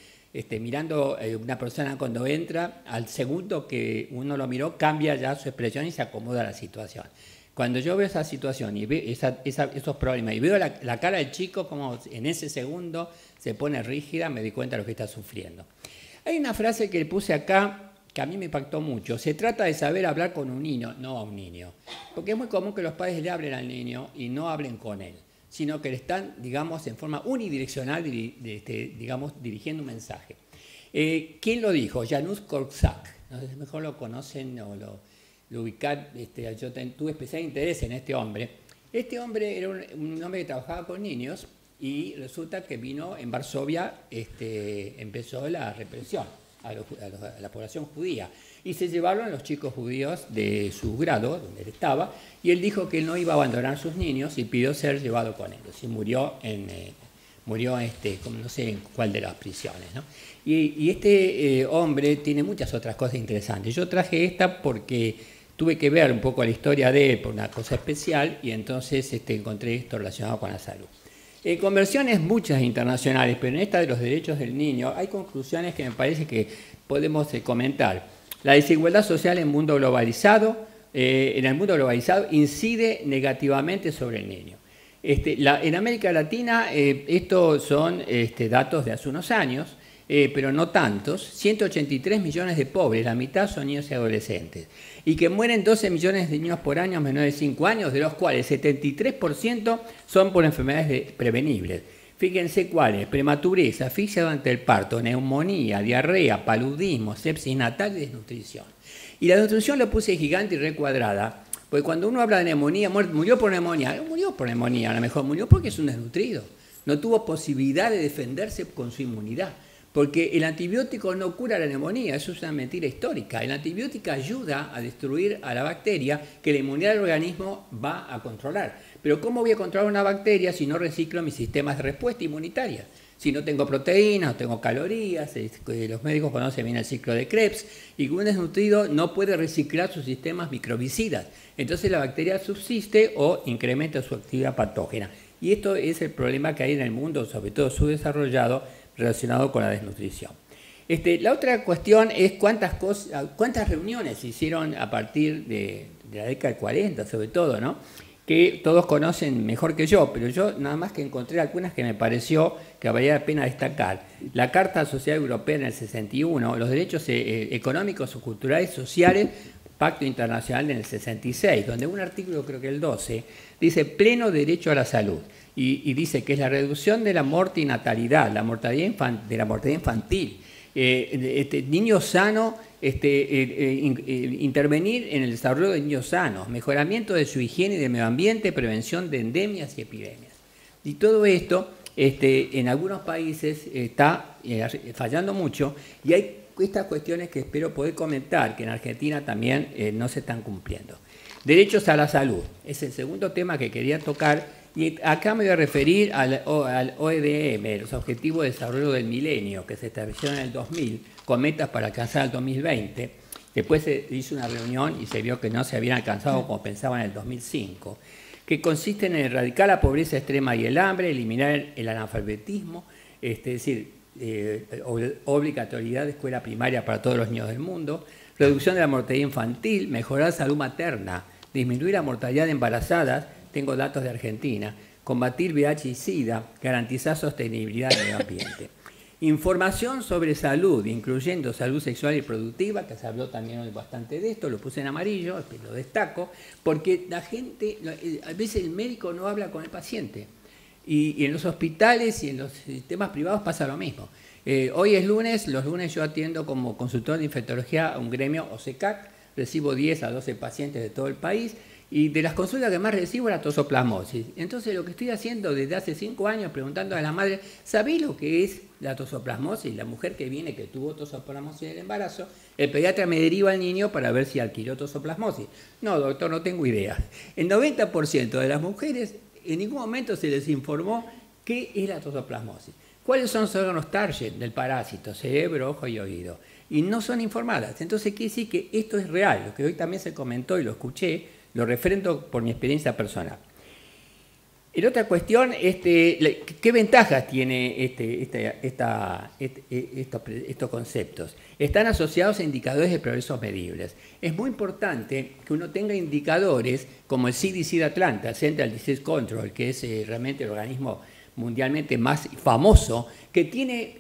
mirando una persona cuando entra, al segundo que uno lo miró, cambia ya su expresión y se acomoda a la situación. Cuando yo veo esa situación y veo esos problemas y veo la cara del chico como en ese segundo se pone rígida, me di cuenta de lo que está sufriendo. Hay una frase que le puse acá que a mí me impactó mucho. Se trata de saber hablar con un niño, no a un niño. Porque es muy común que los padres le hablen al niño y no hablen con él, sino que le están, digamos, en forma unidireccional, digamos, dirigiendo un mensaje. ¿Quién lo dijo? Janusz Korczak. No sé si mejor lo conocen o lo ubican. Yo tuve especial interés en este hombre. Este hombre era un hombre que trabajaba con niños y resulta que vino en Varsovia, empezó la represión a la población judía y se llevaron a los chicos judíos de su grado, donde él estaba, y él dijo que él no iba a abandonar a sus niños y pidió ser llevado con ellos y murió como no sé en cuál de las prisiones, ¿no? Y este hombre tiene muchas otras cosas interesantes. Yo traje esta porque tuve que ver un poco la historia de él por una cosa especial y entonces encontré esto relacionado con la salud. Con versiones muchas internacionales, pero en esta de los derechos del niño hay conclusiones que me parece que podemos comentar. La desigualdad social en el mundo globalizado incide negativamente sobre el niño. En América Latina, estos son datos de hace unos años, pero no tantos, 183 millones de pobres, la mitad son niños y adolescentes, y que mueren 12 millones de niños por año menores de 5 años, de los cuales 73% son por enfermedades prevenibles. Fíjense cuáles: prematurez, asfixia durante el parto, neumonía, diarrea, paludismo, sepsis natal y desnutrición. Y la desnutrición lo puse gigante y recuadrada, porque cuando uno habla de neumonía, murió por neumonía, no murió por neumonía, a lo mejor murió porque es un desnutrido, no tuvo posibilidad de defenderse con su inmunidad. Porque el antibiótico no cura la neumonía, eso es una mentira histórica. El antibiótico ayuda a destruir a la bacteria que la inmunidad del organismo va a controlar. Pero ¿cómo voy a controlar una bacteria si no reciclo mis sistemas de respuesta inmunitaria? Si no tengo proteínas, no tengo calorías, los médicos conocen bien el ciclo de Krebs, y un desnutrido no puede reciclar sus sistemas microbicidas. Entonces la bacteria subsiste o incrementa su actividad patógena. Y esto es el problema que hay en el mundo, sobre todo subdesarrollado, relacionado con la desnutrición. La otra cuestión es cuántas reuniones se hicieron a partir de la década del 40, sobre todo, ¿no? Que todos conocen mejor que yo, pero yo nada más que encontré algunas que me pareció que valía la pena destacar. La Carta Social Europea en el 61, los derechos económicos, culturales, sociales, Pacto Internacional en el 66, donde un artículo, creo que el 12, dice pleno derecho a la salud. Y dice que es la reducción de la mortinatalidad, de la mortalidad infantil, niños sanos, intervenir en el desarrollo de niños sanos, mejoramiento de su higiene y de medio ambiente, prevención de endemias y epidemias. Y todo esto en algunos países está fallando mucho, y hay estas cuestiones que espero poder comentar, que en Argentina también no se están cumpliendo. Derechos a la salud, es el segundo tema que quería tocar. Y acá me voy a referir al OEDM, los Objetivos de Desarrollo del Milenio, que se establecieron en el 2000, con metas para alcanzar el 2020. Después se hizo una reunión y se vio que no se habían alcanzado como pensaban en el 2005, que consisten en erradicar la pobreza extrema y el hambre, eliminar el analfabetismo, es decir, obligatoriedad de escuela primaria para todos los niños del mundo, reducción de la mortalidad infantil, mejorar la salud materna, disminuir la mortalidad de embarazadas, tengo datos de Argentina, combatir VIH y SIDA, garantizar sostenibilidad del medio ambiente. Información sobre salud, incluyendo salud sexual y reproductiva, que se habló también hoy bastante de esto, lo puse en amarillo, lo destaco, porque la gente, a veces el médico no habla con el paciente. Y en los hospitales y en los sistemas privados pasa lo mismo. Hoy es lunes, los lunes yo atiendo como consultor de infectología a un gremio OSECAC, recibo 10 a 12 pacientes de todo el país, y de las consultas que más recibo es la tosoplasmosis. Entonces lo que estoy haciendo desde hace 5 años, preguntando a la madre, ¿sabés lo que es la tosoplasmosis? La mujer que viene que tuvo tosoplasmosis en el embarazo, el pediatra me deriva al niño para ver si adquirió tosoplasmosis. No, doctor, no tengo idea. El 90% de las mujeres en ningún momento se les informó qué es la tosoplasmosis. ¿Cuáles son los órganos target del parásito? Cerebro, ojo y oído. Y no son informadas. Entonces quiere decir que esto es real. Lo que hoy también se comentó y lo escuché, lo refrendo por mi experiencia personal. En otra cuestión, ¿qué ventajas tiene estos conceptos? Están asociados a indicadores de progresos medibles. Es muy importante que uno tenga indicadores como el CDC de Atlanta, el Central Disease Control, que es realmente el organismo mundialmente más famoso, que tiene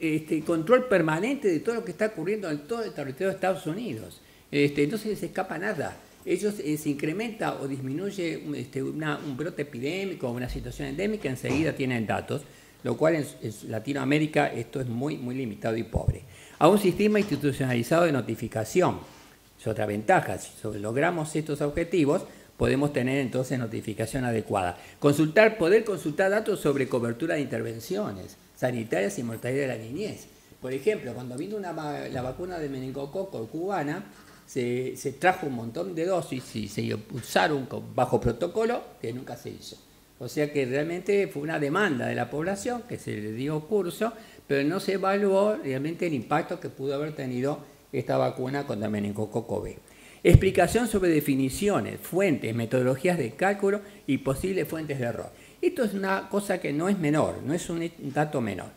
control permanente de todo lo que está ocurriendo en todo el territorio de Estados Unidos. Entonces se escapa nada. Ellos se incrementa o disminuye un brote epidémico o una situación endémica, enseguida tienen datos, lo cual en Latinoamérica esto es muy, muy limitado y pobre. A un sistema institucionalizado de notificación, es otra ventaja. Si logramos estos objetivos, podemos tener entonces notificación adecuada. Poder consultar datos sobre cobertura de intervenciones sanitarias y mortalidad de la niñez. Por ejemplo, cuando vino la vacuna de meningococo cubana, se trajo un montón de dosis y se usaron bajo protocolo que nunca se hizo. O sea que realmente fue una demanda de la población que se le dio curso, pero no se evaluó realmente el impacto que pudo haber tenido esta vacuna contra meningococo B. Explicación sobre definiciones, fuentes, metodologías de cálculo y posibles fuentes de error. Esto es una cosa que no es menor, no es un dato menor.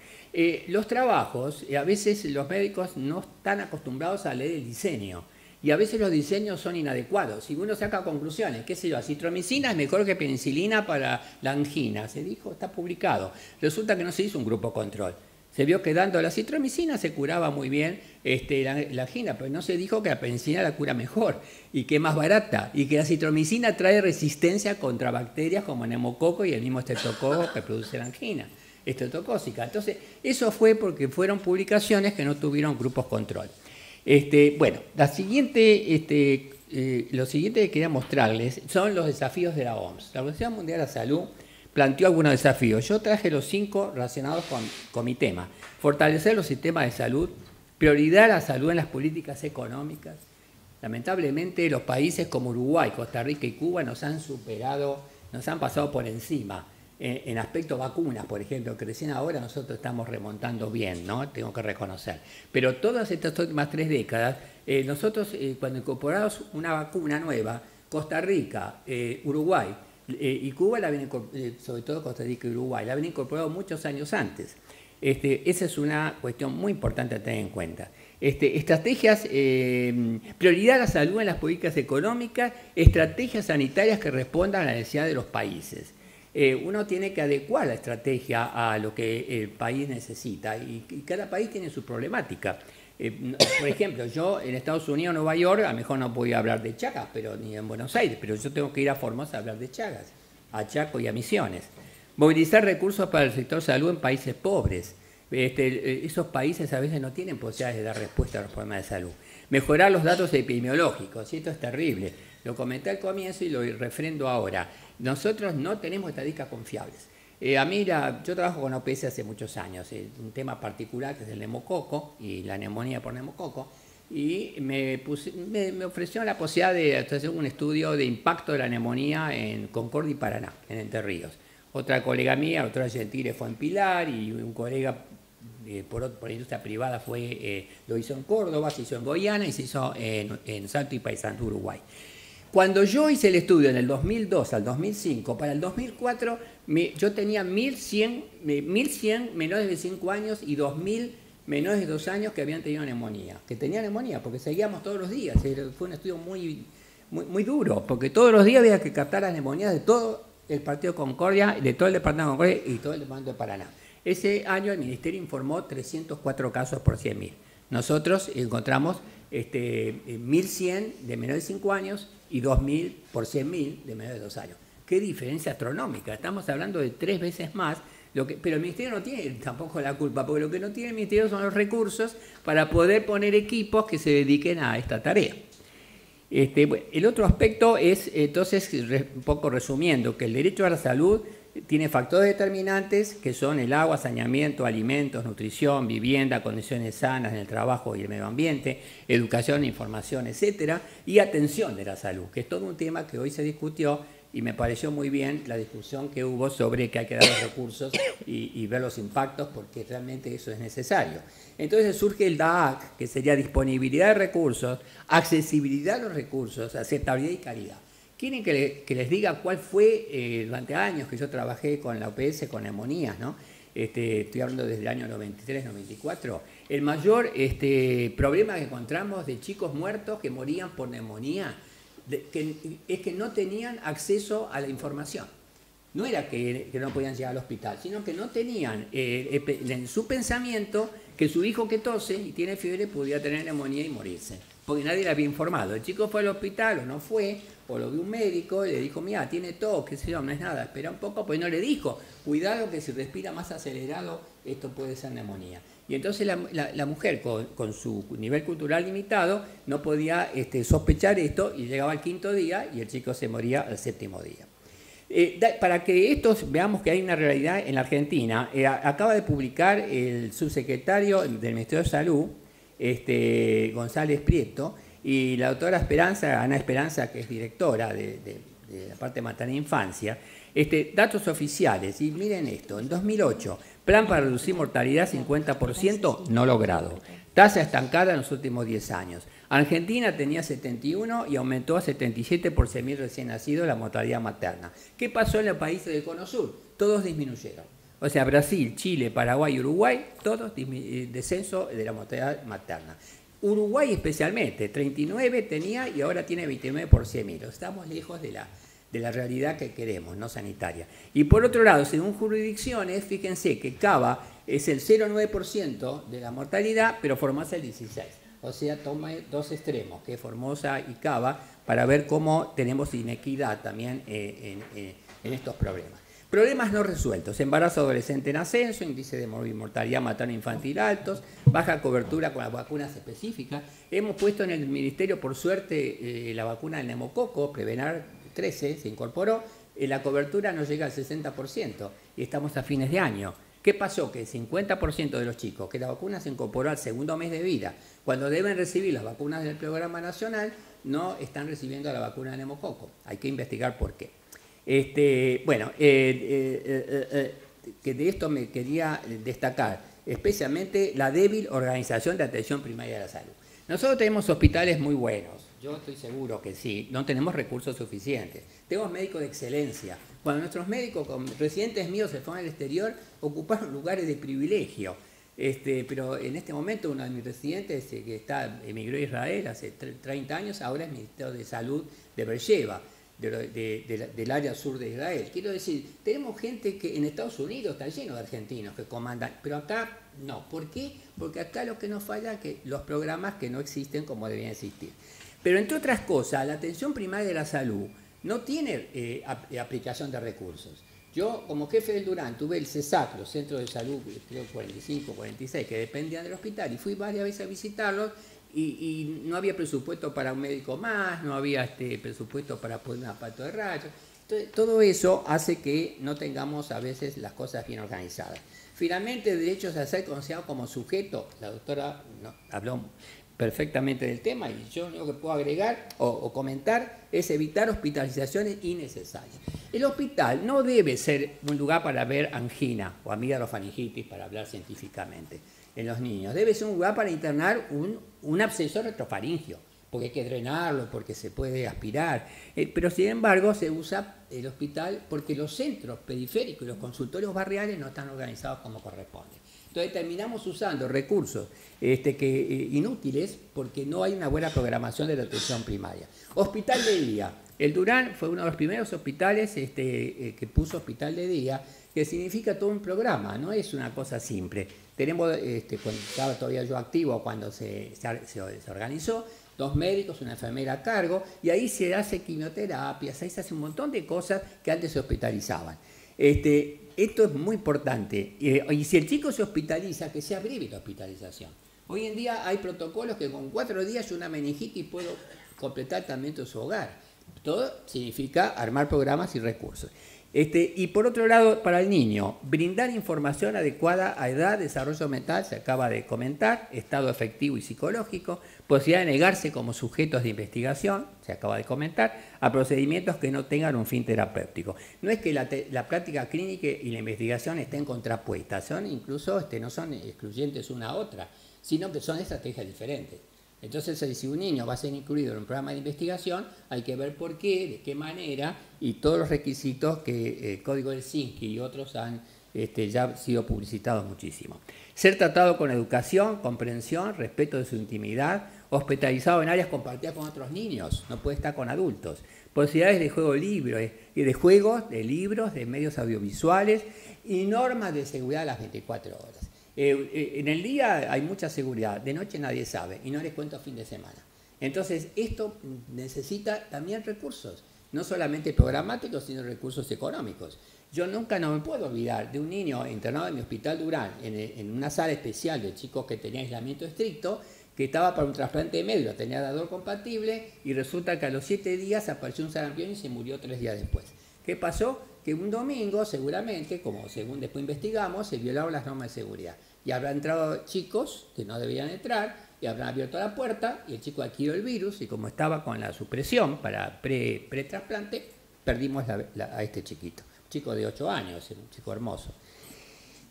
Los trabajos, a veces los médicos no están acostumbrados a leer el diseño. Y a veces los diseños son inadecuados. Si uno saca conclusiones, qué sé yo, acitromicina es mejor que penicilina para la angina. Se dijo, está publicado. Resulta que no se hizo un grupo control. Se vio que dando la acitromicina se curaba muy bien la angina, pero no se dijo que la penicilina la cura mejor y que es más barata. Y que la acitromicina trae resistencia contra bacterias como neumococo y el mismo estreptococo que produce la angina estreptocócica. Entonces, eso fue porque fueron publicaciones que no tuvieron grupos control. Bueno, lo siguiente que quería mostrarles son los desafíos de la OMS. La Organización Mundial de la Salud planteó algunos desafíos. Yo traje los 5 relacionados con mi tema. Fortalecer los sistemas de salud, prioridad a la salud en las políticas económicas. Lamentablemente los países como Uruguay, Costa Rica y Cuba nos han superado, nos han pasado por encima. en aspecto vacunas, por ejemplo, que recién ahora nosotros estamos remontando bien, ¿no? Tengo que reconocer. Pero todas estas últimas 3 décadas, nosotros cuando incorporamos una vacuna nueva, Costa Rica, Uruguay y Cuba, sobre todo Costa Rica y Uruguay, la habían incorporado muchos años antes. Esa es una cuestión muy importante a tener en cuenta. Estrategias, prioridad a la salud en las políticas económicas, estrategias sanitarias que respondan a la necesidad de los países. Uno tiene que adecuar la estrategia a lo que el país necesita y cada país tiene su problemática. Por ejemplo, yo en Estados Unidos, Nueva York, a lo mejor no podía hablar de Chagas, pero ni en Buenos Aires, pero yo tengo que ir a Formosa a hablar de Chagas, a Chaco y a Misiones. Movilizar recursos para el sector salud en países pobres. Esos países a veces no tienen posibilidades de dar respuesta a los problemas de salud. Mejorar los datos epidemiológicos, y esto es terrible. Lo comenté al comienzo y lo refrendo ahora. Nosotros no tenemos estadísticas confiables. Yo trabajo con OPS hace muchos años, un tema particular que es el neumococo y la neumonía por neumococo, y me ofreció la posibilidad de hacer un estudio de impacto de la neumonía en Concordia y Paraná, en Entre Ríos. Otra colega mía, otra Gentile, fue en Pilar, y un colega por industria privada lo hizo en Córdoba, se hizo en Goiânia y se hizo en Salto y Paysandú, Uruguay. Cuando yo hice el estudio en el 2002 al 2005, para el 2004 yo tenía 1.100 menores de 5 años y 2.000 menores de 2 años que habían tenido neumonía. Que tenían neumonía porque seguíamos todos los días. Fue un estudio muy duro, porque todos los días había que captar las neumonías de todo el Partido Concordia, de todo el Departamento de Concordia y todo el Departamento de Paraná. Ese año el Ministerio informó 304 casos por 100.000. Nosotros encontramos 1.100 de menores de 5 años y 2.000 por 100.000 de menores de 2 años. ¡Qué diferencia astronómica! Estamos hablando de 3 veces más, pero el Ministerio no tiene tampoco la culpa, porque lo que no tiene el Ministerio son los recursos para poder poner equipos que se dediquen a esta tarea. El otro aspecto es, entonces, un poco resumiendo, que el derecho a la salud tiene factores determinantes que son el agua, saneamiento, alimentos, nutrición, vivienda, condiciones sanas en el trabajo y el medio ambiente, educación, información, etcétera, y atención de la salud, que es todo un tema que hoy se discutió y me pareció muy bien la discusión que hubo sobre que hay que dar los recursos y ver los impactos, porque realmente eso es necesario. Entonces surge el DAAC, que sería disponibilidad de recursos, accesibilidad a los recursos, aceptabilidad y calidad. ¿Quieren que les diga cuál fue durante años que yo trabajé con la OPS, con neumonías, ¿no? Estoy hablando desde el año 93, 94. El mayor problema que encontramos de chicos muertos que morían por neumonía es que no tenían acceso a la información. No era que no podían llegar al hospital, sino que no tenían en su pensamiento que su hijo que tose y tiene fiebre podía tener neumonía y morirse, porque nadie le había informado. El chico fue al hospital o no fue, o lo vio un médico y le dijo, mira, tiene tos, qué sé yo, no es nada, espera un poco, pues no le dijo, cuidado que si respira más acelerado, esto puede ser neumonía. Y entonces la mujer, con su nivel cultural limitado, no podía sospechar esto y llegaba al 5.º día y el chico se moría al 7.º día. Para que veamos que hay una realidad en la Argentina, acaba de publicar el subsecretario del Ministerio de Salud, González Prieto, y la doctora Ana Esperanza, que es directora de la parte de maternidad e infancia, datos oficiales. Y miren esto, en 2008, plan para reducir mortalidad 50%, no logrado. Tasa estancada en los últimos 10 años. Argentina tenía 71 y aumentó a 77 por 100.000 recién nacidos la mortalidad materna. ¿Qué pasó en los países del Cono Sur? Todos disminuyeron. O sea, Brasil, Chile, Paraguay y Uruguay, todos descenso de la mortalidad materna. Uruguay especialmente, 39 tenía y ahora tiene 29 por 100.000. Estamos lejos de la realidad que queremos, no sanitaria. Y por otro lado, según jurisdicciones, fíjense que Cava es el 0,9% de la mortalidad, pero Formosa el 16%. O sea, toma 2 extremos, que es Formosa y Cava, para ver cómo tenemos inequidad también en estos problemas. Problemas no resueltos: embarazo adolescente en ascenso, índice de mortalidad materna infantil altos, baja cobertura con las vacunas específicas. Hemos puesto en el Ministerio, por suerte, la vacuna del neumococo, Prevenar 13, se incorporó. La cobertura no llega al 60% y estamos a fines de año. ¿Qué pasó? Que el 50% de los chicos que la vacuna se incorporó al 2.º mes de vida, cuando deben recibir las vacunas del programa nacional, no están recibiendo la vacuna de neumococo. Hay que investigar por qué. Bueno, que de esto me quería destacar, especialmente la débil organización de atención primaria de la salud. Nosotros tenemos hospitales muy buenos, yo estoy seguro que sí, no tenemos recursos suficientes, tenemos médicos de excelencia. Cuando nuestros médicos, con residentes míos se fueron al exterior, ocuparon lugares de privilegio. Pero en este momento uno de mis residentes que emigró a Israel hace 30 años, ahora es Ministerio de Salud de Beersheba, del área sur de Israel. Quiero decir, tenemos gente que en Estados Unidos está lleno de argentinos que comandan, pero acá no. ¿Por qué? Porque acá lo que nos falla es que los programas que no existen como deberían existir. Pero entre otras cosas, la atención primaria de la salud no tiene aplicación de recursos. Yo, como jefe del Durán, tuve el CESAC, los centros de salud, creo 45, 46, que dependían del hospital, y fui varias veces a visitarlos, y no había presupuesto para un médico más, no había presupuesto para poner un aparato de rayos. Entonces, todo eso hace que no tengamos a veces las cosas bien organizadas. Finalmente, el derecho a ser considerado como sujeto, la doctora habló perfectamente del tema, y yo lo único que puedo agregar o comentar es evitar hospitalizaciones innecesarias. El hospital no debe ser un lugar para ver angina o amigdalofaringitis, para hablar científicamente, en los niños. Debe ser un lugar para internar un absceso retrofaringio, porque hay que drenarlo, porque se puede aspirar. Pero sin embargo se usa el hospital porque los centros periféricos y los consultorios barriales no están organizados como corresponde. Entonces terminamos usando recursos inútiles porque no hay una buena programación de la atención primaria. Hospital de día. El Durán fue uno de los primeros hospitales que puso hospital de día, que significa todo un programa, no es una cosa simple. Tenemos, cuando estaba todavía yo activo, cuando se organizó, 2 médicos, una enfermera a cargo, y ahí se hace quimioterapias, ahí se hace un montón de cosas que antes se hospitalizaban. Esto es muy importante. Y si el chico se hospitaliza, que sea breve la hospitalización. Hoy en día hay protocolos que con 4 días yo una meningitis puedo completar el tratamiento de su hogar. Todo significa armar programas y recursos. Y por otro lado, para el niño, brindar información adecuada a edad, desarrollo mental, se acaba de comentar, estado afectivo y psicológico, posibilidad de negarse como sujetos de investigación, se acaba de comentar, a procedimientos que no tengan un fin terapéutico. No es que la práctica clínica y la investigación estén contrapuestas, incluso no son excluyentes una a otra, sino que son estrategias diferentes. Entonces, si un niño va a ser incluido en un programa de investigación, hay que ver por qué, de qué manera, y todos los requisitos que el Código Helsinki y otros han ya sido publicitados muchísimo. Ser tratado con educación, comprensión, respeto de su intimidad, hospitalizado en áreas compartidas con otros niños, no puede estar con adultos. Posibilidades de juego libre, de juegos, de libros, de medios audiovisuales y normas de seguridad a las 24 horas. En el día hay mucha seguridad, de noche nadie sabe, y no les cuento fin de semana. Entonces, esto necesita también recursos, no solamente programáticos, sino recursos económicos. Yo nunca no me puedo olvidar de un niño internado en mi hospital Durán, en una sala especial de chicos que tenían aislamiento estricto, que estaba para un trasplante de médula, tenía dador compatible, y resulta que a los 7 días apareció un sarampión y se murió 3 días después. ¿Qué pasó? Que un domingo, seguramente, como según después investigamos, se violaron las normas de seguridad. Y habrán entrado chicos que no debían entrar, y habrán abierto la puerta, y el chico adquirió el virus, y como estaba con la supresión para pre-trasplante, perdimos a este chiquito. Un chico de 8 años, un chico hermoso.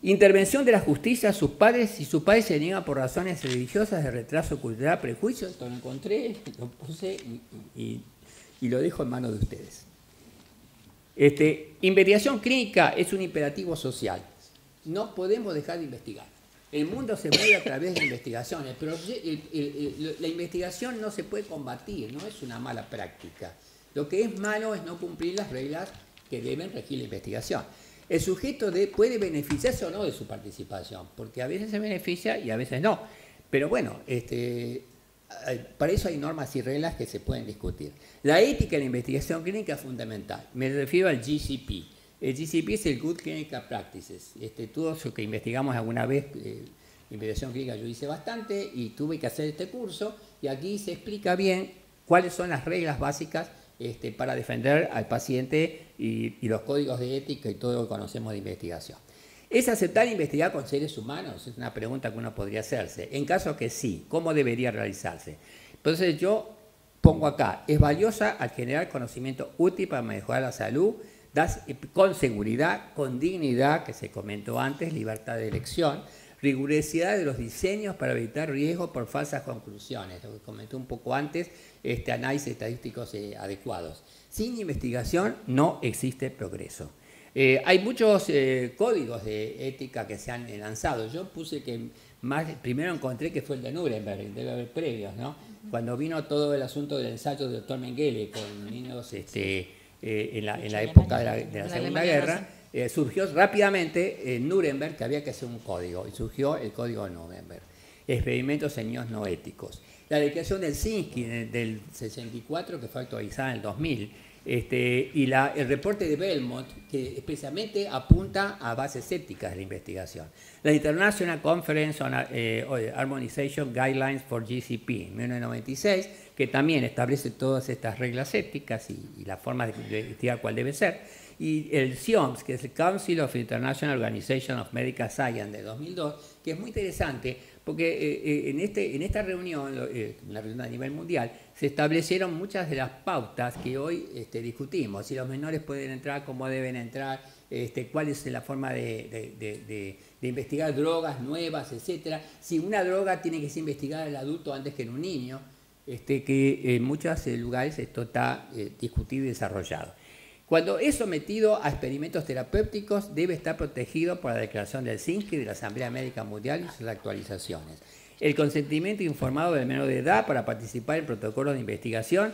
Intervención de la justicia a sus padres, si sus padres se niegan por razones religiosas, de retraso cultural, prejuicio. Esto lo encontré, lo puse y lo dejo en manos de ustedes. Investigación clínica es un imperativo social. No podemos dejar de investigar. El mundo se mueve a través de investigaciones, pero la investigación no se puede combatir, no es una mala práctica. Lo que es malo es no cumplir las reglas que deben regir la investigación. El sujeto puede beneficiarse o no de su participación, porque a veces se beneficia y a veces no. Pero bueno, para eso hay normas y reglas que se pueden discutir. La ética en la investigación clínica es fundamental. Me refiero al GCP. El GCP es el Good Clinical Practices. Todo lo que investigamos alguna vez, investigación clínica yo hice bastante y tuve que hacer este curso, y aquí se explica bien cuáles son las reglas básicas para defender al paciente y los códigos de ética y todo lo que conocemos de investigación. ¿Es aceptar investigar con seres humanos? Es una pregunta que uno podría hacerse. En caso que sí, ¿cómo debería realizarse? Entonces yo pongo acá, es valiosa al generar conocimiento útil para mejorar la salud, con seguridad, con dignidad, que se comentó antes, libertad de elección, rigurosidad de los diseños para evitar riesgos por falsas conclusiones, lo que comenté un poco antes, análisis estadísticos adecuados. Sin investigación no existe progreso. Hay muchos códigos de ética que se han lanzado. Yo puse que primero encontré que fue el de Nuremberg, debe haber previos, ¿no? Cuando vino todo el asunto del ensayo del doctor Mengele con niños en la época de la Segunda Guerra, surgió rápidamente en Nuremberg que había que hacer un código, y surgió el código de Nuremberg, experimentos en niños no éticos. La declaración del Helsinki del 64, que fue actualizada en el 2000, y el reporte de Belmont, que especialmente apunta a bases éticas de la investigación. La International Conference on Harmonization Guidelines for GCP, en 1996, que también establece todas estas reglas éticas y la forma de investigar cuál debe ser. Y el CIOMS, que es el Council of International Organization of Medical Science de 2002, que es muy interesante porque en esta reunión, una reunión a nivel mundial, se establecieron muchas de las pautas que hoy discutimos. Si los menores pueden entrar, cómo deben entrar, cuál es la forma de investigar drogas nuevas, etcétera. Si una droga tiene que ser investigada en el adulto antes que en un niño, que en muchos lugares esto está discutido y desarrollado. Cuando es sometido a experimentos terapéuticos, debe estar protegido por la declaración del Helsinki de la Asamblea Médica Mundial y sus actualizaciones. El consentimiento informado del menor de edad para participar en protocolos de investigación,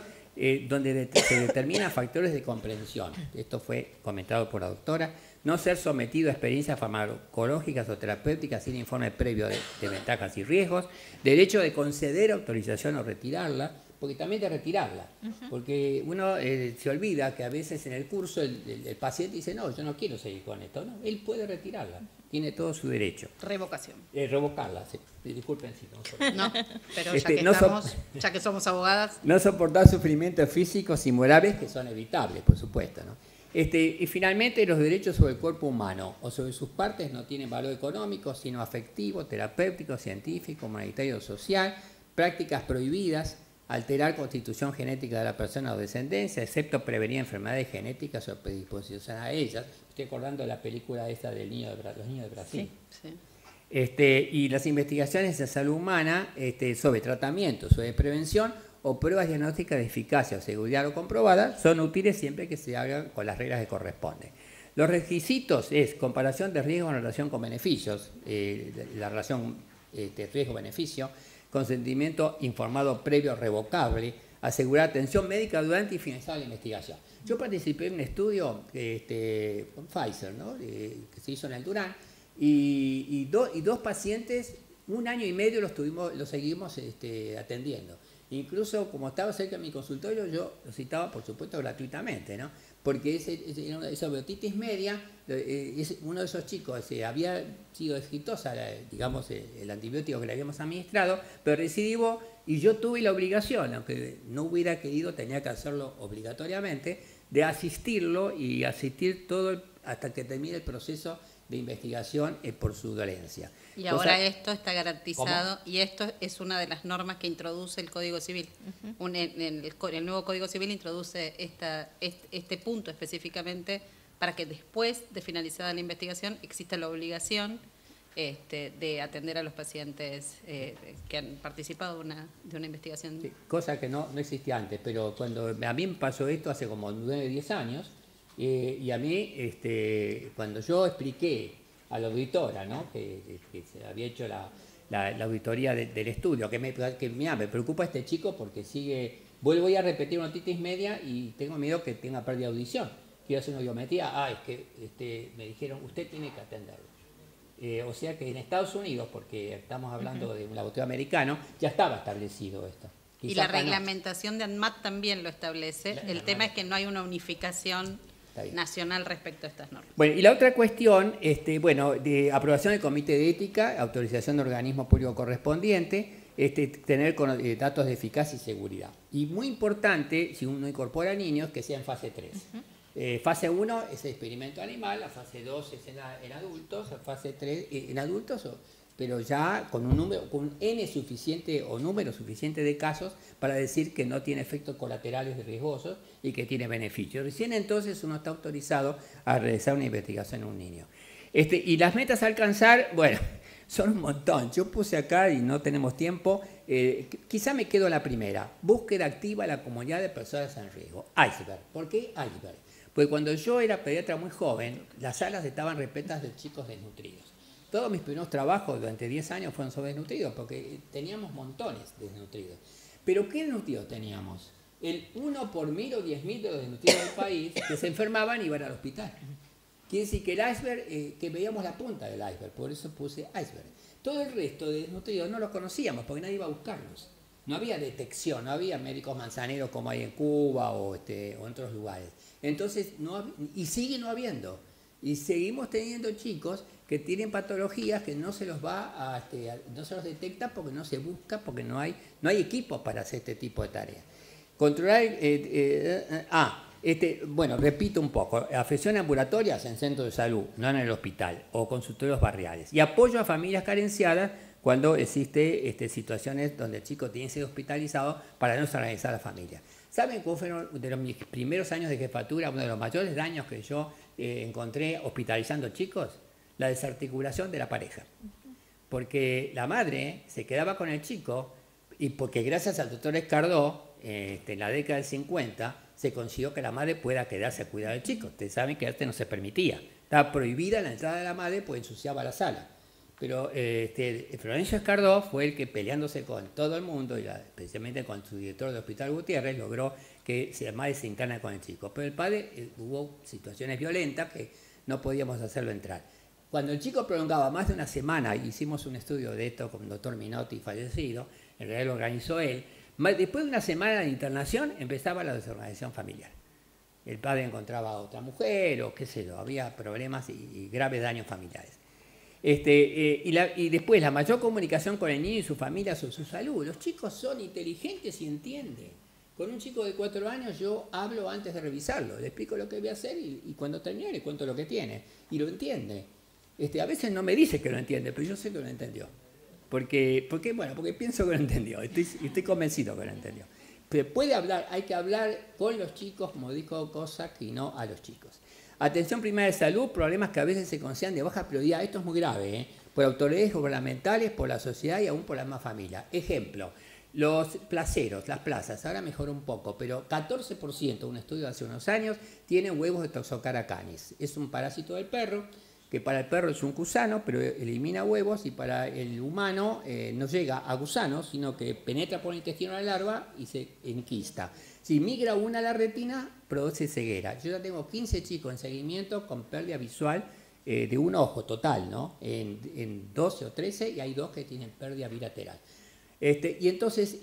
donde se determinan factores de comprensión. Esto fue comentado por la doctora. No ser sometido a experiencias farmacológicas o terapéuticas sin informe previo de ventajas y riesgos. Derecho de conceder autorización o retirarla, porque también de retirarla, porque uno se olvida que a veces en el curso el paciente dice, no, yo no quiero seguir con esto, no, él puede retirarla, tiene todo su derecho. Revocación. Revocarla, sí. Disculpen si no, pero ya que somos abogadas. No soportar sufrimientos físicos y morales que son evitables, por supuesto, ¿no? Y finalmente los derechos sobre el cuerpo humano o sobre sus partes no tienen valor económico, sino afectivo, terapéutico, científico, humanitario o social, prácticas prohibidas, alterar constitución genética de la persona o descendencia, excepto prevenir enfermedades genéticas o predisposición a ellas. Estoy acordando de la película esta del los niños de Brasil. Sí, sí. Y las investigaciones de salud humana sobre tratamiento, sobre prevención o pruebas diagnósticas de eficacia o seguridad o comprobada son útiles siempre que se hagan con las reglas que corresponden. Los requisitos es comparación de riesgo en relación con beneficios, la relación riesgo-beneficio, consentimiento informado previo revocable, asegurar atención médica durante y finalizada la investigación. Yo participé en un estudio con Pfizer, ¿no? Que se hizo en el Durán, y dos pacientes, 1 año y medio los seguimos atendiendo. Incluso como estaba cerca de mi consultorio, yo lo citaba, por supuesto, gratuitamente, ¿no? Porque esa biotitis media, uno de esos chicos había sido exitosa, digamos, el antibiótico que le habíamos administrado, pero recidivó y yo tuve la obligación, aunque no hubiera querido, tenía que hacerlo obligatoriamente, de asistirlo y asistir todo hasta que termine el proceso de investigación por su dolencia. Y ahora esto está garantizado. ¿Cómo? Y esto es una de las normas que introduce el Código Civil. El nuevo Código Civil introduce este punto específicamente para que después de finalizada la investigación exista la obligación de atender a los pacientes que han participado de una investigación. Sí, cosa que no existía antes, pero cuando a mí me pasó esto hace como 9 o 10 años, y a mí, cuando yo expliqué a la auditora, ¿no? que se había hecho la auditoría del estudio, que me preocupa este chico porque voy a repetir una otitis media y tengo miedo que tenga pérdida de audición. Quiero hacer una audiometría, es que me dijeron, usted tiene que atenderlo. O sea que en Estados Unidos, porque estamos hablando de un laboratorio americano, ya estaba establecido esto. Quizás y la reglamentación de ANMAT también lo establece. El tema es que no hay una unificación nacional respecto a estas normas. Bueno, y la otra cuestión, de aprobación del Comité de Ética, autorización de organismo público correspondiente, tener datos de eficacia y seguridad. Y muy importante, si uno incorpora niños, que sea en fase 3. Fase 1 es el experimento animal, la fase 2 es en adultos, la fase 3 en adultos pero ya con un N suficiente o número suficiente de casos para decir que no tiene efectos colaterales riesgosos y que tiene beneficios. Recién entonces uno está autorizado a realizar una investigación en un niño. Y las metas a alcanzar, bueno, son un montón. Yo puse acá y no tenemos tiempo, quizá me quedo la primera. Búsqueda activa de la comunidad de personas en riesgo. Iceberg. ¿Por qué iceberg? Porque cuando yo era pediatra muy joven, las salas estaban repletas de chicos desnutridos. Todos mis primeros trabajos durante 10 años fueron sobre desnutridos, porque teníamos montones de desnutridos. Pero ¿qué desnutridos teníamos? El 1 por 1000 o 10.000 de los desnutridos del país que se enfermaban y iban al hospital. Quiere decir que el iceberg, que veíamos la punta del iceberg, por eso puse iceberg. Todo el resto de desnutridos no los conocíamos, porque nadie iba a buscarlos. No había detección, no había médicos manzaneros como hay en Cuba o en otros lugares. Entonces, y sigue no habiendo. Y seguimos teniendo chicos que tienen patologías que no se los no se los detecta porque no se busca, porque no hay equipos para hacer este tipo de tareas. Controlar, bueno, repito un poco, afecciones ambulatorias en centros de salud, no en el hospital, o consultorios barriales. Y apoyo a familias carenciadas cuando existe situaciones donde el chico tiene que ser hospitalizado para no desorganizar a la familia. ¿Saben cuál fueron de mis primeros años de jefatura, uno de los mayores daños que yo encontré hospitalizando chicos? La desarticulación de la pareja. Porque la madre se quedaba con el chico y porque gracias al doctor Escardó, en la década del 50, se consiguió que la madre pueda quedarse a cuidar al chico. Ustedes saben que antes no se permitía. Estaba prohibida la entrada de la madre porque ensuciaba la sala. Pero Florencio Escardó fue el que, peleándose con todo el mundo, y especialmente con su director del Hospital Gutiérrez, logró que la madre se internara con el chico. Pero el padre, hubo situaciones violentas que no podíamos hacerlo entrar. Cuando el chico prolongaba más de una semana, hicimos un estudio de esto con el doctor Minotti, fallecido, en realidad lo organizó él, después de una semana de internación empezaba la desorganización familiar. El padre encontraba a otra mujer o qué sé yo, había problemas y graves daños familiares. Y después la mayor comunicación con el niño y su familia sobre su salud. Los chicos son inteligentes y entienden. Con un chico de 4 años yo hablo antes de revisarlo, le explico lo que voy a hacer y cuando termine le cuento lo que tiene y lo entiende. A veces no me dice que lo entiende, pero yo sé que lo entendió. Porque pienso que lo entendió, estoy convencido que lo entendió. Pero puede hablar, hay que hablar con los chicos, como dijo Cossack, y no a los chicos. Atención primaria de salud, problemas que a veces se consideran de baja prioridad. Esto es muy grave, por autoridades gubernamentales, por la sociedad y aún por la misma familia. Ejemplo, los placeros, las plazas, ahora mejoró un poco, pero 14%, un estudio de hace unos años, tienen huevos de Toxocara canis. Es un parásito del perro, que para el perro es un gusano, pero elimina huevos, y para el humano no llega a gusanos, sino que penetra por el intestino la larva y se enquista. Si migra una a la retina, produce ceguera. Yo ya tengo 15 chicos en seguimiento con pérdida visual de un ojo total, ¿no? En 12 o 13, y hay 2 que tienen pérdida bilateral. Y entonces,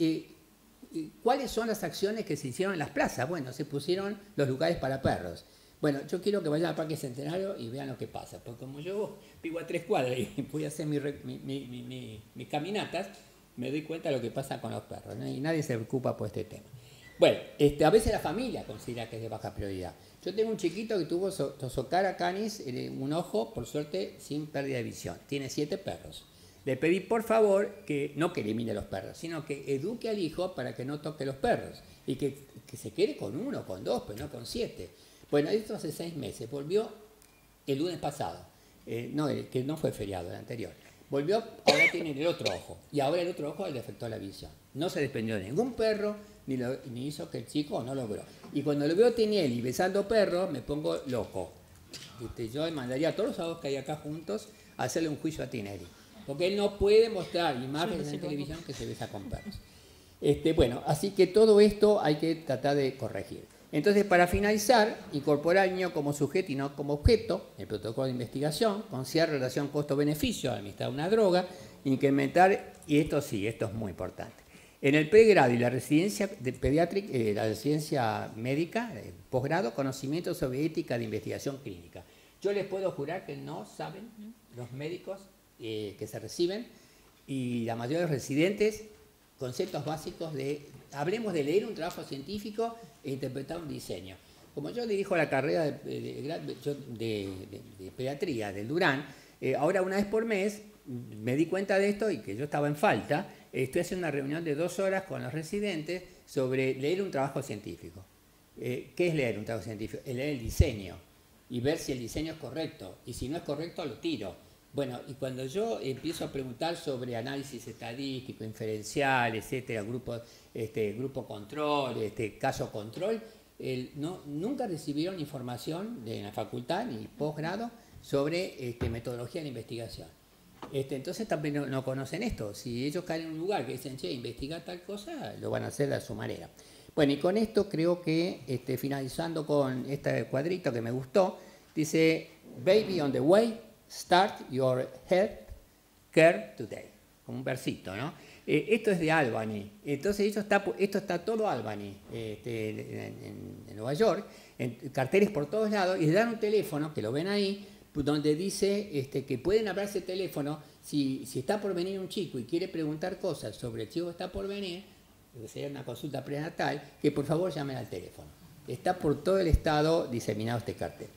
¿cuáles son las acciones que se hicieron en las plazas? Bueno, se pusieron los lugares para perros. Bueno, yo quiero que vayan al Parque Centenario y vean lo que pasa, porque como yo vivo a 3 cuadras y voy a hacer mis caminatas, me doy cuenta de lo que pasa con los perros, ¿no? Y nadie se preocupa por este tema. Bueno, a veces la familia considera que es de baja prioridad. Yo tengo un chiquito que tuvo Toxocara canis, un ojo, por suerte, sin pérdida de visión. Tiene 7 perros. Le pedí, por favor, no que elimine los perros, sino que eduque al hijo para que no toque los perros y que se quede con 1, con 2, pero no con 7. Bueno, esto hace 6 meses. Volvió el lunes pasado. Que no fue feriado, el anterior. Volvió, ahora tiene el otro ojo. Y ahora el otro ojo le afectó la visión. No se desprendió de ningún perro, ni hizo que el chico no logró. Y cuando lo veo Tinelli y besando perros, me pongo loco. Yo mandaría a todos los abogados que hay acá juntos a hacerle un juicio a Tinelli. Porque él no puede mostrar imágenes en televisión que se besa con perros. Bueno, así que todo esto hay que tratar de corregir. Entonces, para finalizar, incorporar al niño como sujeto y no como objeto, el protocolo de investigación, considerar relación costo-beneficio al administrar una droga, incrementar, y esto sí, esto es muy importante. En el pregrado y la residencia pediátrica, la residencia médica, el posgrado, conocimiento sobre ética de investigación clínica. Yo les puedo jurar que no saben los médicos que se reciben y la mayoría de los residentes conceptos básicos hablemos de leer un trabajo científico e interpretar un diseño. Como yo dirijo la carrera de pediatría del Durán, ahora una vez por mes me di cuenta de esto y que yo estaba en falta. Estoy haciendo una reunión de 2 horas con los residentes sobre leer un trabajo científico. ¿Qué es leer un trabajo científico? Es leer el diseño y ver si el diseño es correcto. Y si no es correcto, lo tiro. Bueno, y cuando yo empiezo a preguntar sobre análisis estadístico, inferencial, etcétera, grupo control, caso control, nunca recibieron información de la facultad ni posgrado sobre metodología de la investigación. Entonces también no conocen esto. Si ellos caen en un lugar que dicen, che, investiga tal cosa, lo van a hacer a su manera. Bueno, y con esto creo que, finalizando con este cuadrito que me gustó, dice, baby on the way, start your health care today. Como un versito, ¿no? Esto es de Albany. Entonces esto está todo Albany, en Nueva York, en carteles por todos lados, y le dan un teléfono, que lo ven ahí, donde dice que pueden hablar ese teléfono si está por venir un chico y quiere preguntar cosas sobre el chico que está por venir, que sería una consulta prenatal, que por favor llamen al teléfono. Está por todo el estado diseminado este cartel.